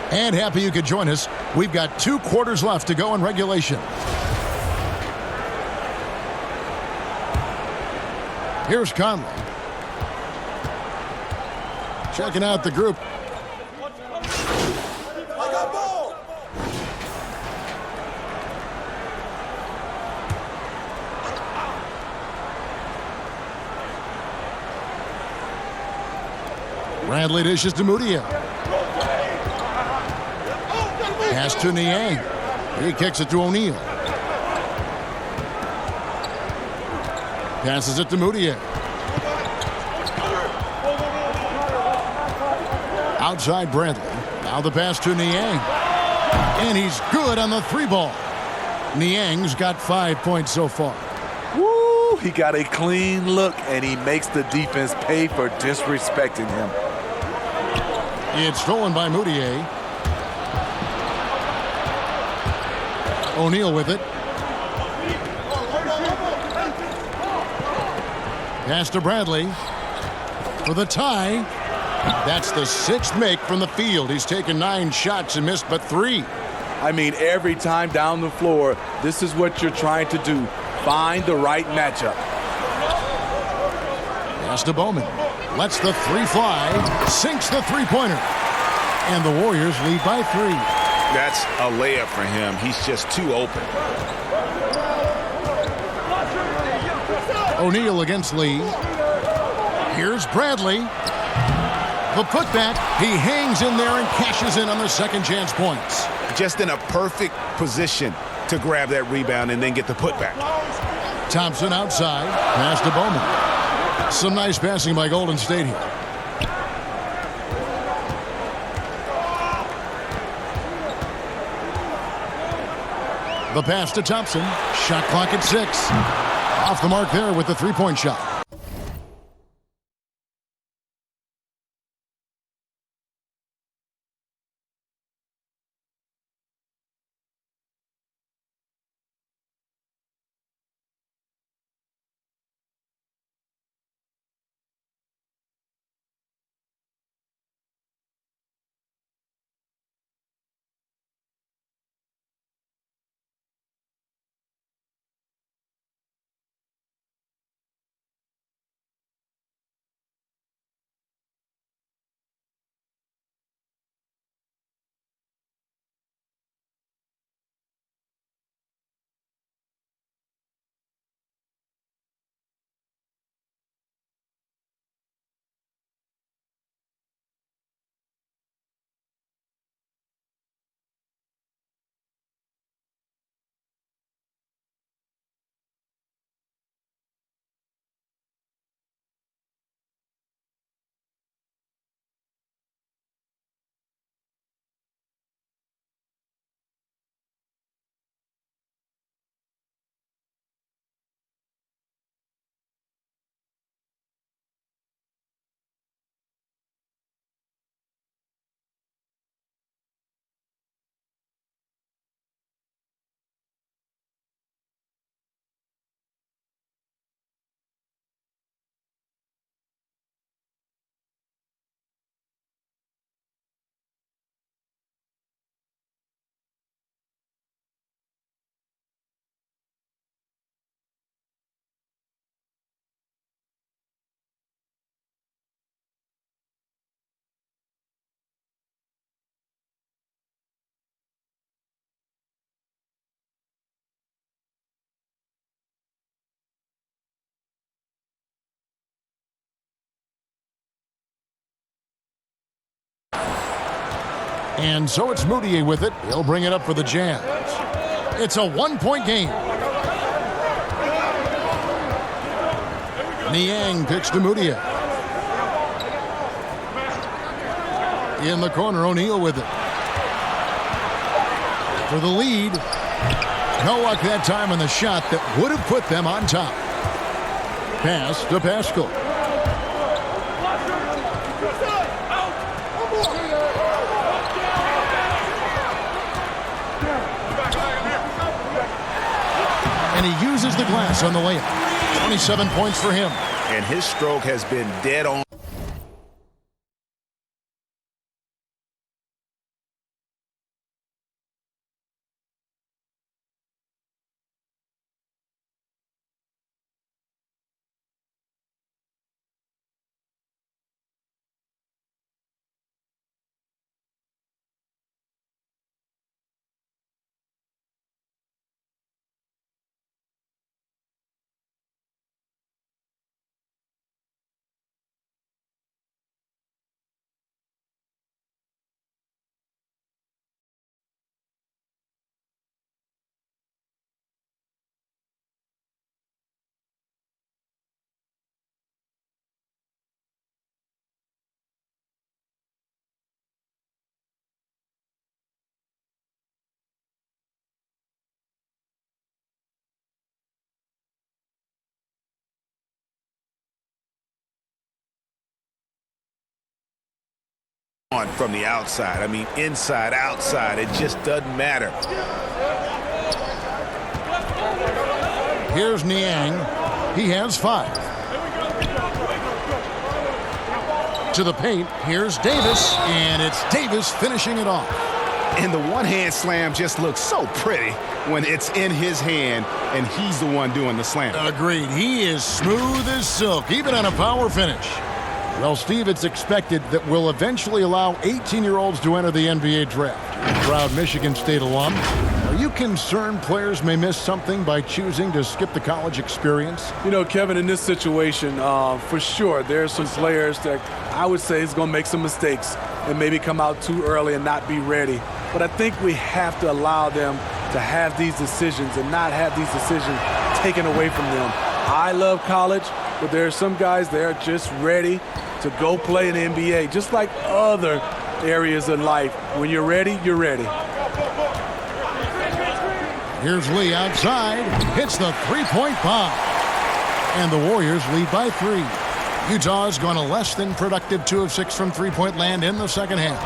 And happy you could join us. We've got 2 quarters left to go in regulation. Here's Conley. Checking out the group. I got ball. Bradley dishes to Moutier. Pass to Niang. He kicks it to O'Neal. Passes it to Moutier. Outside Bradley. Now the pass to Niang. And he's good on the 3-ball. Niang's got 5 points so far. Woo! He got a clean look, and he makes the defense pay for disrespecting him. It's stolen by Moutier. O'Neal with it. Pass to Bradley for the tie. That's the 6th make from the field. He's taken 9 shots and missed but 3. I mean, every time down the floor, this is what you're trying to do. Find the right matchup. Pass to Bowman. Lets the 3 fly. Sinks the 3-pointer. And the Warriors lead by 3. That's a layup for him. He's just too open. O'Neal against Lee. Here's Bradley. The putback. He hangs in there and cashes in on the second chance points. Just in a perfect position to grab that rebound and then get the putback. Thompson outside. Pass to Bowman. Some nice passing by Golden State here. The pass to Thompson. Shot clock at 6. Off the mark there with the 3-point shot. And so it's Moutier with it. He'll bring it up for the Jazz. It's a 1-point game. Niang picks to Moutier. In the corner, O'Neal with it. For the lead. No luck that time on the shot that would have put them on top. Pass to Pascal. And he uses the glass on the layup. 27 points for him. And his stroke has been dead on. on from the outside. I mean, inside, outside, it just doesn't matter. Here's Niang. He has 5. To the paint. Here's Davis, and it's Davis finishing it off. And the one-hand slam just looks so pretty when it's in his hand and he's the one doing the slam. Agreed. He is smooth as silk, even on a power finish. Well, Steve, it's expected that we'll eventually allow 18-year-olds to enter the NBA draft. You're a proud Michigan State alum. Are you concerned players may miss something by choosing to skip the college experience? You know, Kevin, in this situation, for sure, there's some players that I would say is going to make some mistakes and maybe come out too early and not be ready. But I think we have to allow them to have these decisions and not have these decisions taken away from them. I love college, but there are some guys that are just ready to go play in the NBA, just like other areas of life. When you're ready, you're ready. Here's Lee outside, hits the three-point bomb. And the Warriors lead by 3. Utah's gone a less than productive 2 of 6 from three-point land in the second half.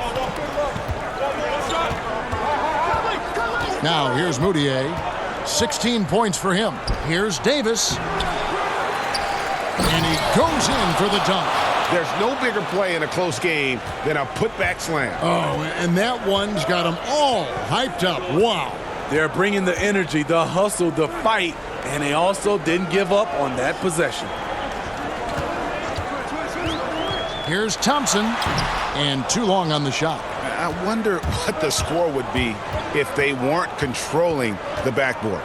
Now here's Moutier. 16 points for him. Here's Davis. And he goes in for the dunk. There's no bigger play in a close game than a putback slam. Oh, and that one's got them all hyped up. Wow. They're bringing the energy, the hustle, the fight, and they also didn't give up on that possession. Here's Thompson, and too long on the shot. I wonder what the score would be if they weren't controlling the backboard.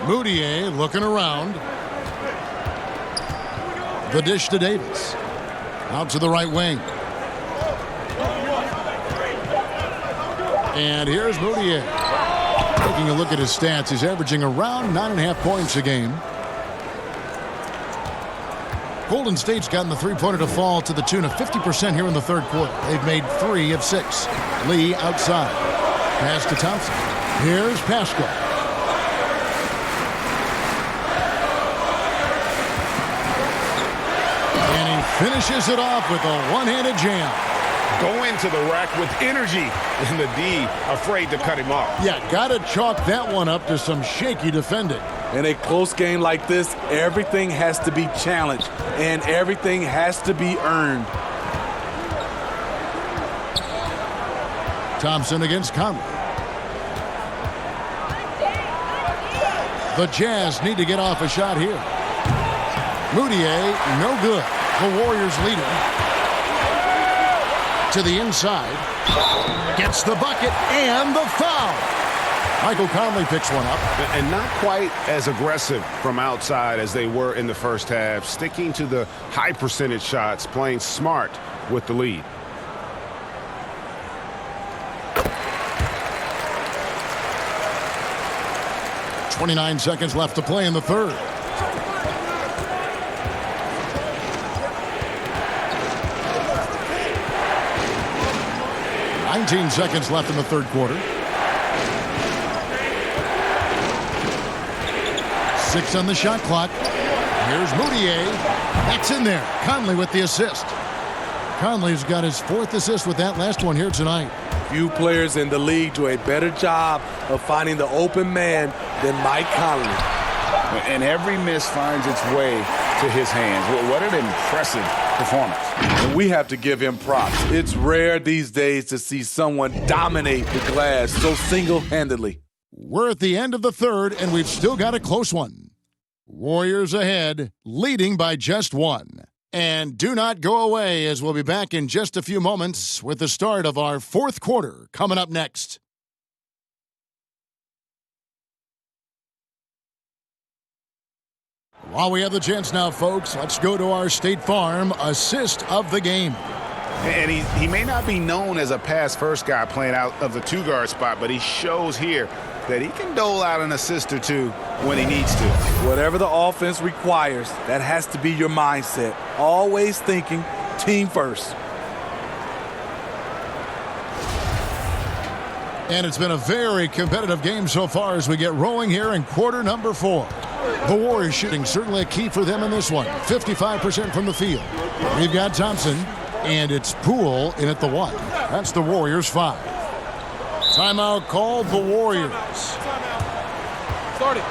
Moutier looking around. The dish to Davis. Out to the right wing. And here's Moutier. Taking a look at his stats, he's averaging around 9.5 points a game. Golden State's gotten the three-pointer to fall to the tune of 50% here in the third quarter. They've made 3 of 6. Lee outside. Pass to Thompson. Here's Pascal. And he finishes it off with a one-handed jam. Go into the rack with energy, and the D afraid to cut him off. Yeah, gotta chalk that one up to some shaky defending. In a close game like this, everything has to be challenged, and everything has to be earned. Thompson against Conley. The Jazz need to get off a shot here. Moutier, no good. The Warriors lead him. To the inside. Gets the bucket and the foul. Michael Conley picks one up. And not quite as aggressive from outside as they were in the first half. Sticking to the high percentage shots, playing smart with the lead. .29 seconds left to play in the third. .19 seconds left in the third quarter. 6 on the shot clock. Here's Moutier. That's in there. Conley with the assist. Conley's got his 4th assist with that last one here tonight. Few players in the league do a better job of finding the open man than Mike Conley. And every miss finds its way to his hands. What an impressive performance. And we have to give him props. It's rare these days to see someone dominate the glass so single-handedly. We're at the end of the third, and we've still got a close one. Warriors ahead, leading by just 1. And do not go away, as we'll be back in just a few moments with the start of our fourth quarter coming up next. While we have the chance now, folks, let's go to our State Farm assist of the game. And he may not be known as a pass-first guy playing out of the 2-guard spot, but he shows here that he can dole out an assist or 2 when he needs to. Whatever the offense requires, that has to be your mindset. Always thinking team first. And it's been a very competitive game so far as we get rolling here in quarter number 4. The Warriors shooting certainly a key for them in this one. 55% from the field. We've got Thompson, and it's Poole in at the 1. That's the Warriors 5. Timeout called the Warriors. Start it.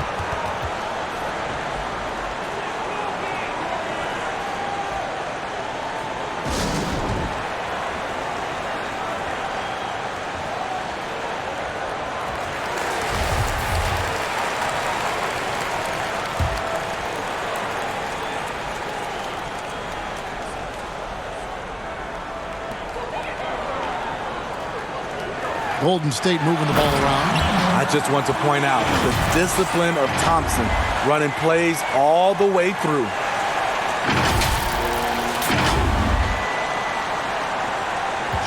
Golden State moving the ball around. I just want to point out the discipline of Thompson, running plays all the way through.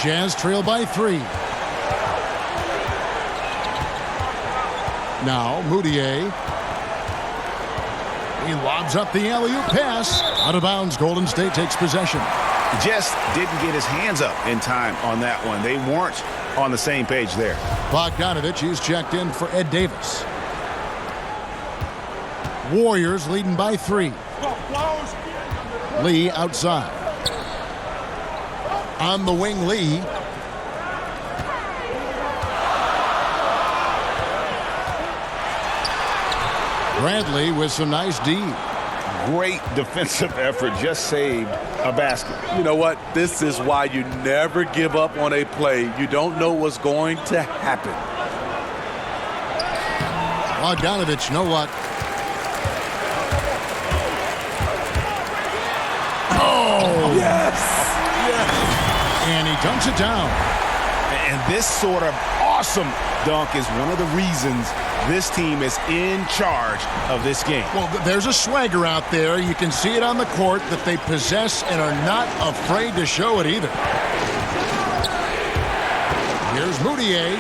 Jazz trail by 3. Now Moutier. He lobs up the alley-oop pass. Out of bounds. Golden State takes possession. Just didn't get his hands up in time on that one. They weren't on the same page there. Bogdanovich, he's checked in for Ed Davis. Warriors leading by 3. Lee outside. On the wing, Lee. Bradley with some nice D. Great defensive effort, just saved a basket. You know what? This is why you never give up on a play. You don't know what's going to happen. Bogdanovich, know what? Oh! Yes! Yes! And he dunks it down. And this sort of awesome dunk is one of the reasons this team is in charge of this game. Well, there's a swagger out there. You can see it on the court that they possess and are not afraid to show it either. Here's Moutier.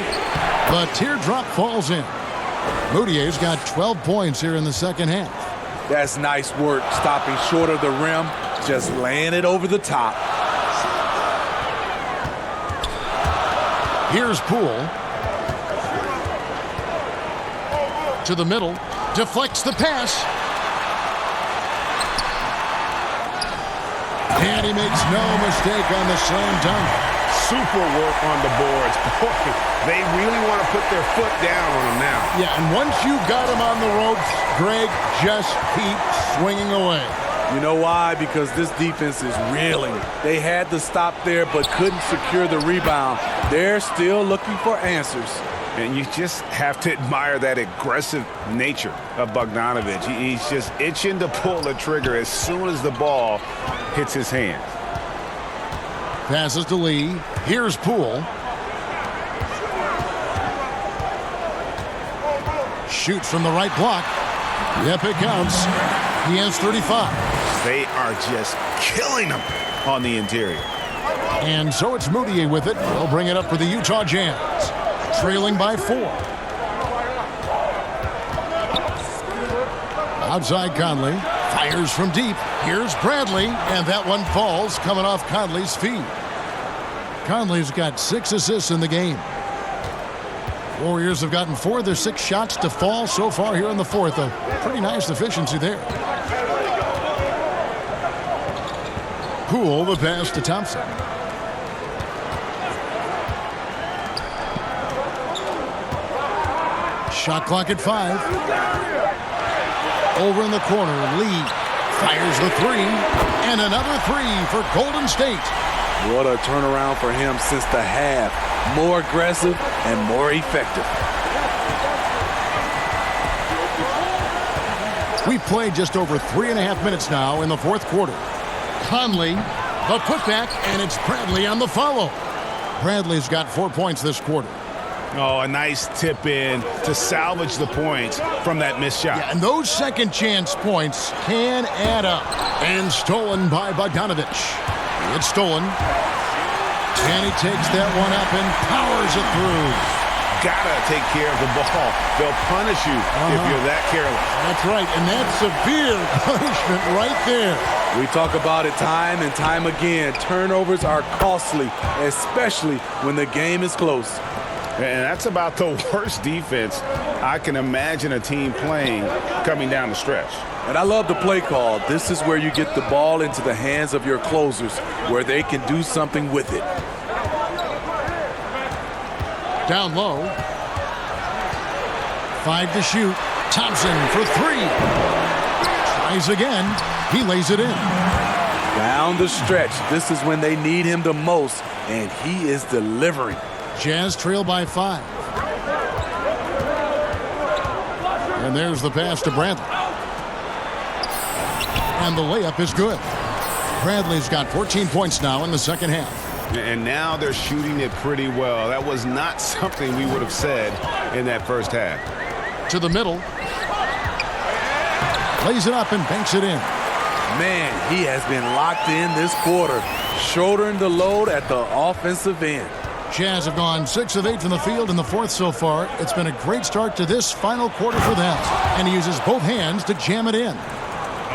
The teardrop falls in. Moutier's got 12 points here in the second half. That's nice work, stopping short of the rim, just laying it over the top. Here's Poole. To the middle, deflects the pass. And he makes no mistake on the slam dunk. Super work on the boards. Boy, they really want to put their foot down on him now. Yeah, and once you've got him on the ropes, Greg, just keep swinging away. You know why? Because this defense is reeling. They had to stop there but couldn't secure the rebound. They're still looking for answers. And you just have to admire that aggressive nature of Bogdanovich. He's just itching to pull the trigger as soon as the ball hits his hand. Passes to Lee. Here's Poole. Shoots from the right block. Yep, it counts. He has 35. They are just killing him on the interior. And so it's Moutier with it. He'll bring it up for the Utah Jazz. Trailing by 4. Outside Conley. Fires from deep. Here's Bradley. And that one falls coming off Conley's feet. Conley's got 6 assists in the game. Warriors have gotten 4 of their 6 shots to fall so far here in the fourth. A pretty nice efficiency there. Poole, the pass to Thompson. Shot clock at 5. Over in the corner, Lee fires the 3. And another 3 for Golden State. What a turnaround for him since the half. More aggressive and more effective. We've played just over 3.5 minutes now in the fourth quarter. Conley, the putback, and it's Bradley on the follow. Bradley's got 4 points this quarter. Oh, a nice tip in to salvage the points from that missed shot. Yeah, and those second chance points can add up. And stolen by Bogdanovich. It's stolen. And he takes that one up and powers it through. Gotta take care of the ball. They'll punish you if you're that careless. That's right, and that's severe punishment right there. We talk about it time and time again. Turnovers are costly, especially when the game is close. And that's about the worst defense I can imagine a team playing coming down the stretch. And I love the play call. This is where you get the ball into the hands of your closers, where they can do something with it. Down low. 5 to shoot. Thompson for 3. Tries again. He lays it in. Down the stretch. This is when they need him the most, and he is delivering. Jazz trail by 5. And there's the pass to Bradley. And the layup is good. Bradley's got 14 points now in the second half. And now they're shooting it pretty well. That was not something we would have said in that first half. To the middle. Lays it up and banks it in. Man, he has been locked in this quarter, shouldering the load at the offensive end. Jazz have gone 6 of 8 from the field in the fourth so far. It's been a great start to this final quarter for them. And he uses both hands to jam it in.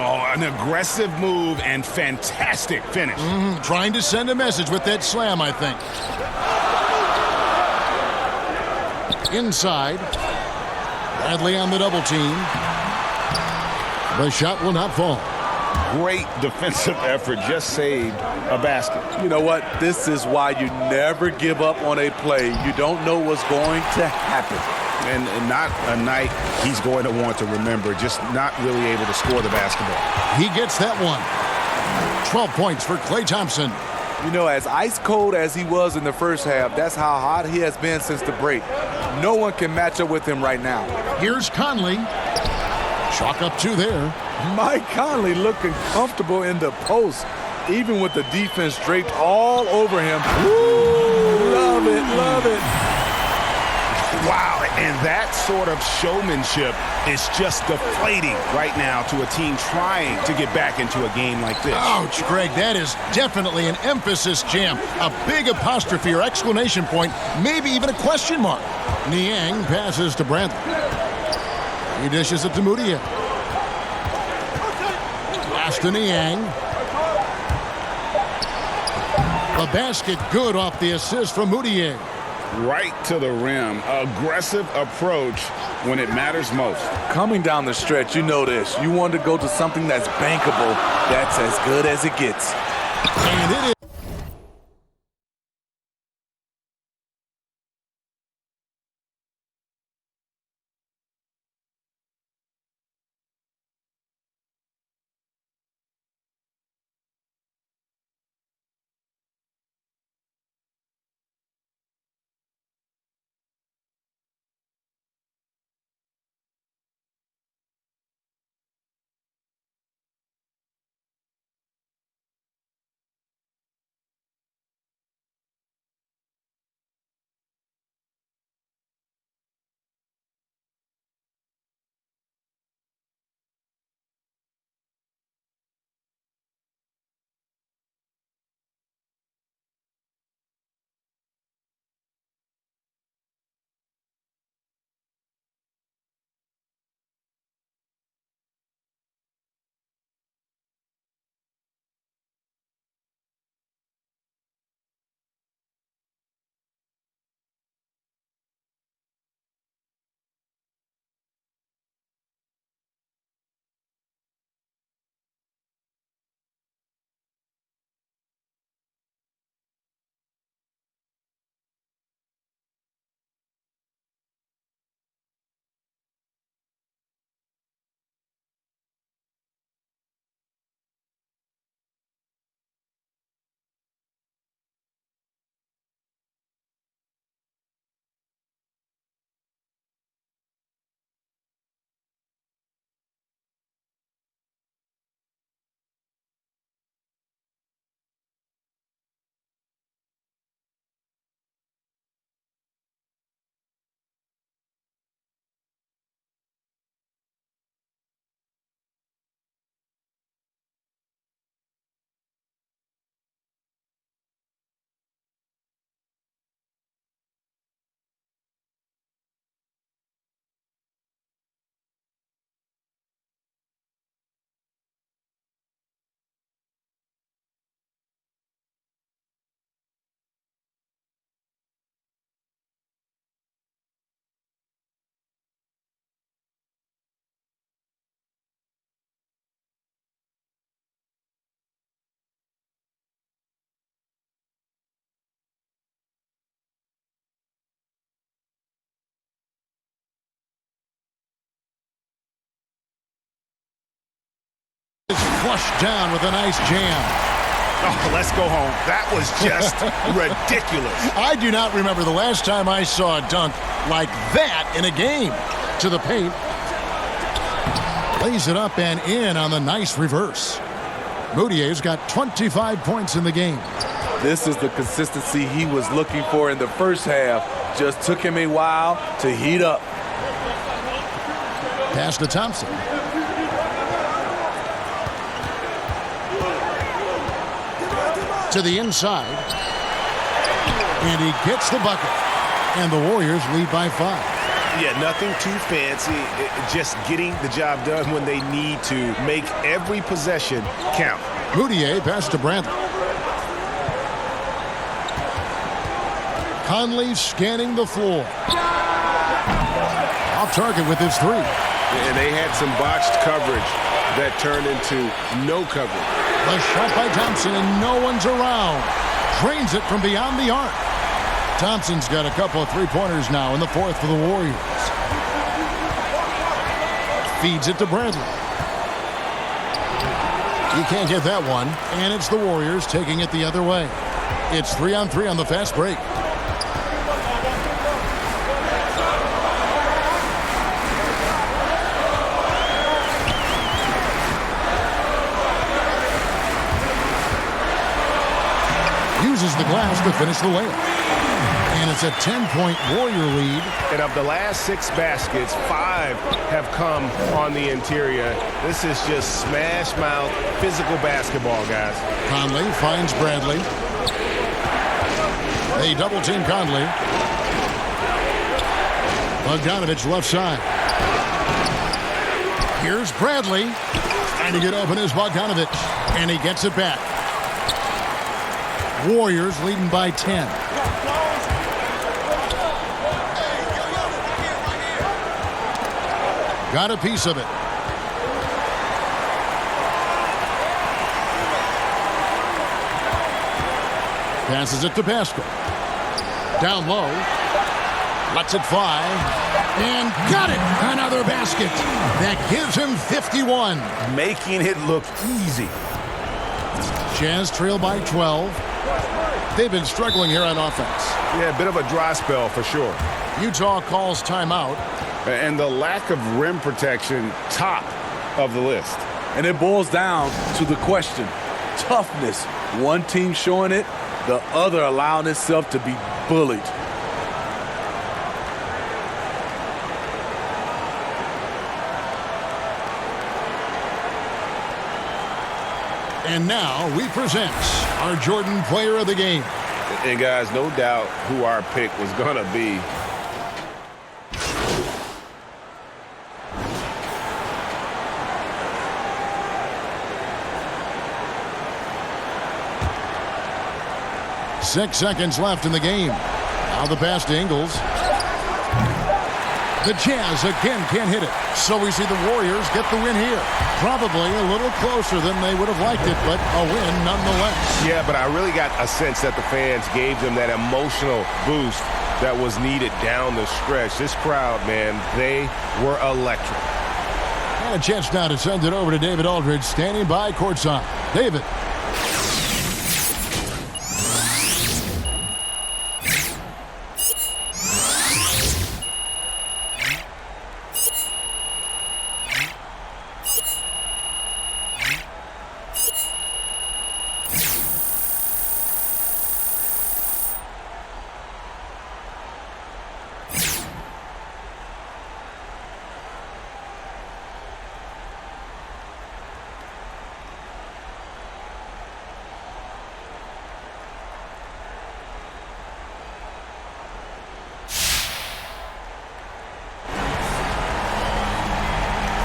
Oh, an aggressive move and fantastic finish. Trying to send a message with that slam, I think. Inside. Bradley on the double team. The shot will not fall. Great defensive effort, just saved a basket. You know what? This is why you never give up on a play. You don't know what's going to happen. And not a night he's going to want to remember, just not really able to score the basketball. He gets that one. 12 points for Klay Thompson. You know, as ice cold as he was in the first half, that's how hot he has been since the break. No one can match up with him right now. Here's Conley. Chalk up 2 there. Mike Conley looking comfortable in the post, even with the defense draped all over him. Woo! Love it, love it. Wow, and that sort of showmanship is just deflating right now to a team trying to get back into a game like this. Ouch, Greg, that is definitely an emphasis jam. A big apostrophe or exclamation point, maybe even a question mark. Niang passes to Bradley. He dishes it to Moutier. Pass to Niang. The basket good off the assist from Moutier. Right to the rim. Aggressive approach when it matters most. Coming down the stretch, you know this. You want to go to something that's bankable. That's as good as it gets. And it is. Flushed down with a nice jam. Oh, let's go home. That was just ridiculous. I do not remember the last time I saw a dunk like that in a game. To the paint. Lays it up and in on the nice reverse. Moutier's got 25 points in the game. This is the consistency he was looking for in the first half. Just took him a while to heat up. Pass to Thompson. To the inside. And he gets the bucket. And the Warriors lead by 5. Yeah, nothing too fancy. Just getting the job done when they need to. Make every possession count. Moutier pass to Bradley. Conley scanning the floor. Off target with his 3. And they had some botched coverage that turned into no coverage. The shot by Thompson, and no one's around. Drains it from beyond the arc. Thompson's got a couple of three-pointers now in the 4th for the Warriors. Feeds it to Bradley. He can't get that one, and it's the Warriors taking it the other way. It's 3-on-3 on the fast break. Uses the glass to finish the layup. And it's a 10-point Warrior lead. And of the last 6 baskets, 5 have come on the interior. This is just smash mouth physical basketball, guys. Conley finds Bradley. They double team Conley. Bogdanovich left side. Here's Bradley. Trying to get open is Bogdanovich. And he gets it back. Warriors leading by 10. Got a piece of it. Passes it to Pascal. Down low. Lets it fly. And got it. Another basket. That gives him 51. Making it look easy. Jazz trail by 12. They've been struggling here on offense. Yeah, a bit of a dry spell for sure. Utah calls timeout. And the lack of rim protection, top of the list. And it boils down to the question. Toughness. One team showing it, the other allowing itself to be bullied. And now we present our Jordan Player of the Game. And guys, no doubt who our pick was going to be. Six seconds left in the game. Now the pass to Ingles. The Jazz again can't hit it. So we see the Warriors get the win here. Probably a little closer than they would have liked it, but a win nonetheless. Yeah, but I really got a sense that the fans gave them that emotional boost that was needed down the stretch. This crowd, man, they were electric. And a chance now to send it over to David Aldridge, standing by courtside. David.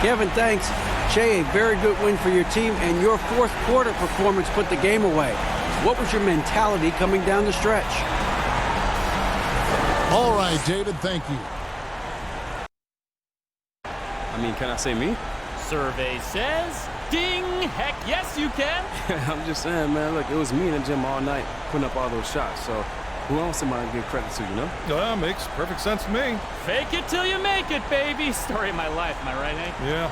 Kevin, thanks. Che, a very good win for your team, and your fourth quarter performance put the game away. What was your mentality coming down the stretch? All right, David, thank you. I mean, can I say me? Survey says, ding! Heck yes, you can! I'm just saying, man, look, it was me in the gym all night putting up all those shots, so who else am I to give credit to, you know? Well, makes perfect sense to me. Fake it till you make it, baby. Story of my life, am I right, Hank? Yeah.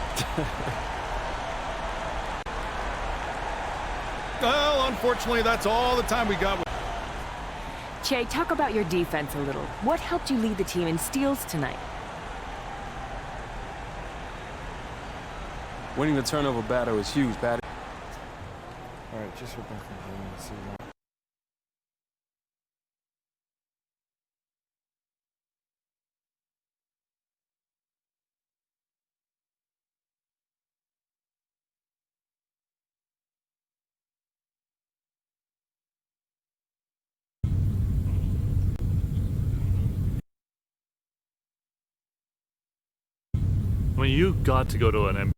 Well, unfortunately, that's all the time we got. Che, talk about your defense a little. What helped you lead the team in steals tonight? Winning the turnover battle is huge, Patty. All right, just rip back from here and see what. I mean, you got to go to an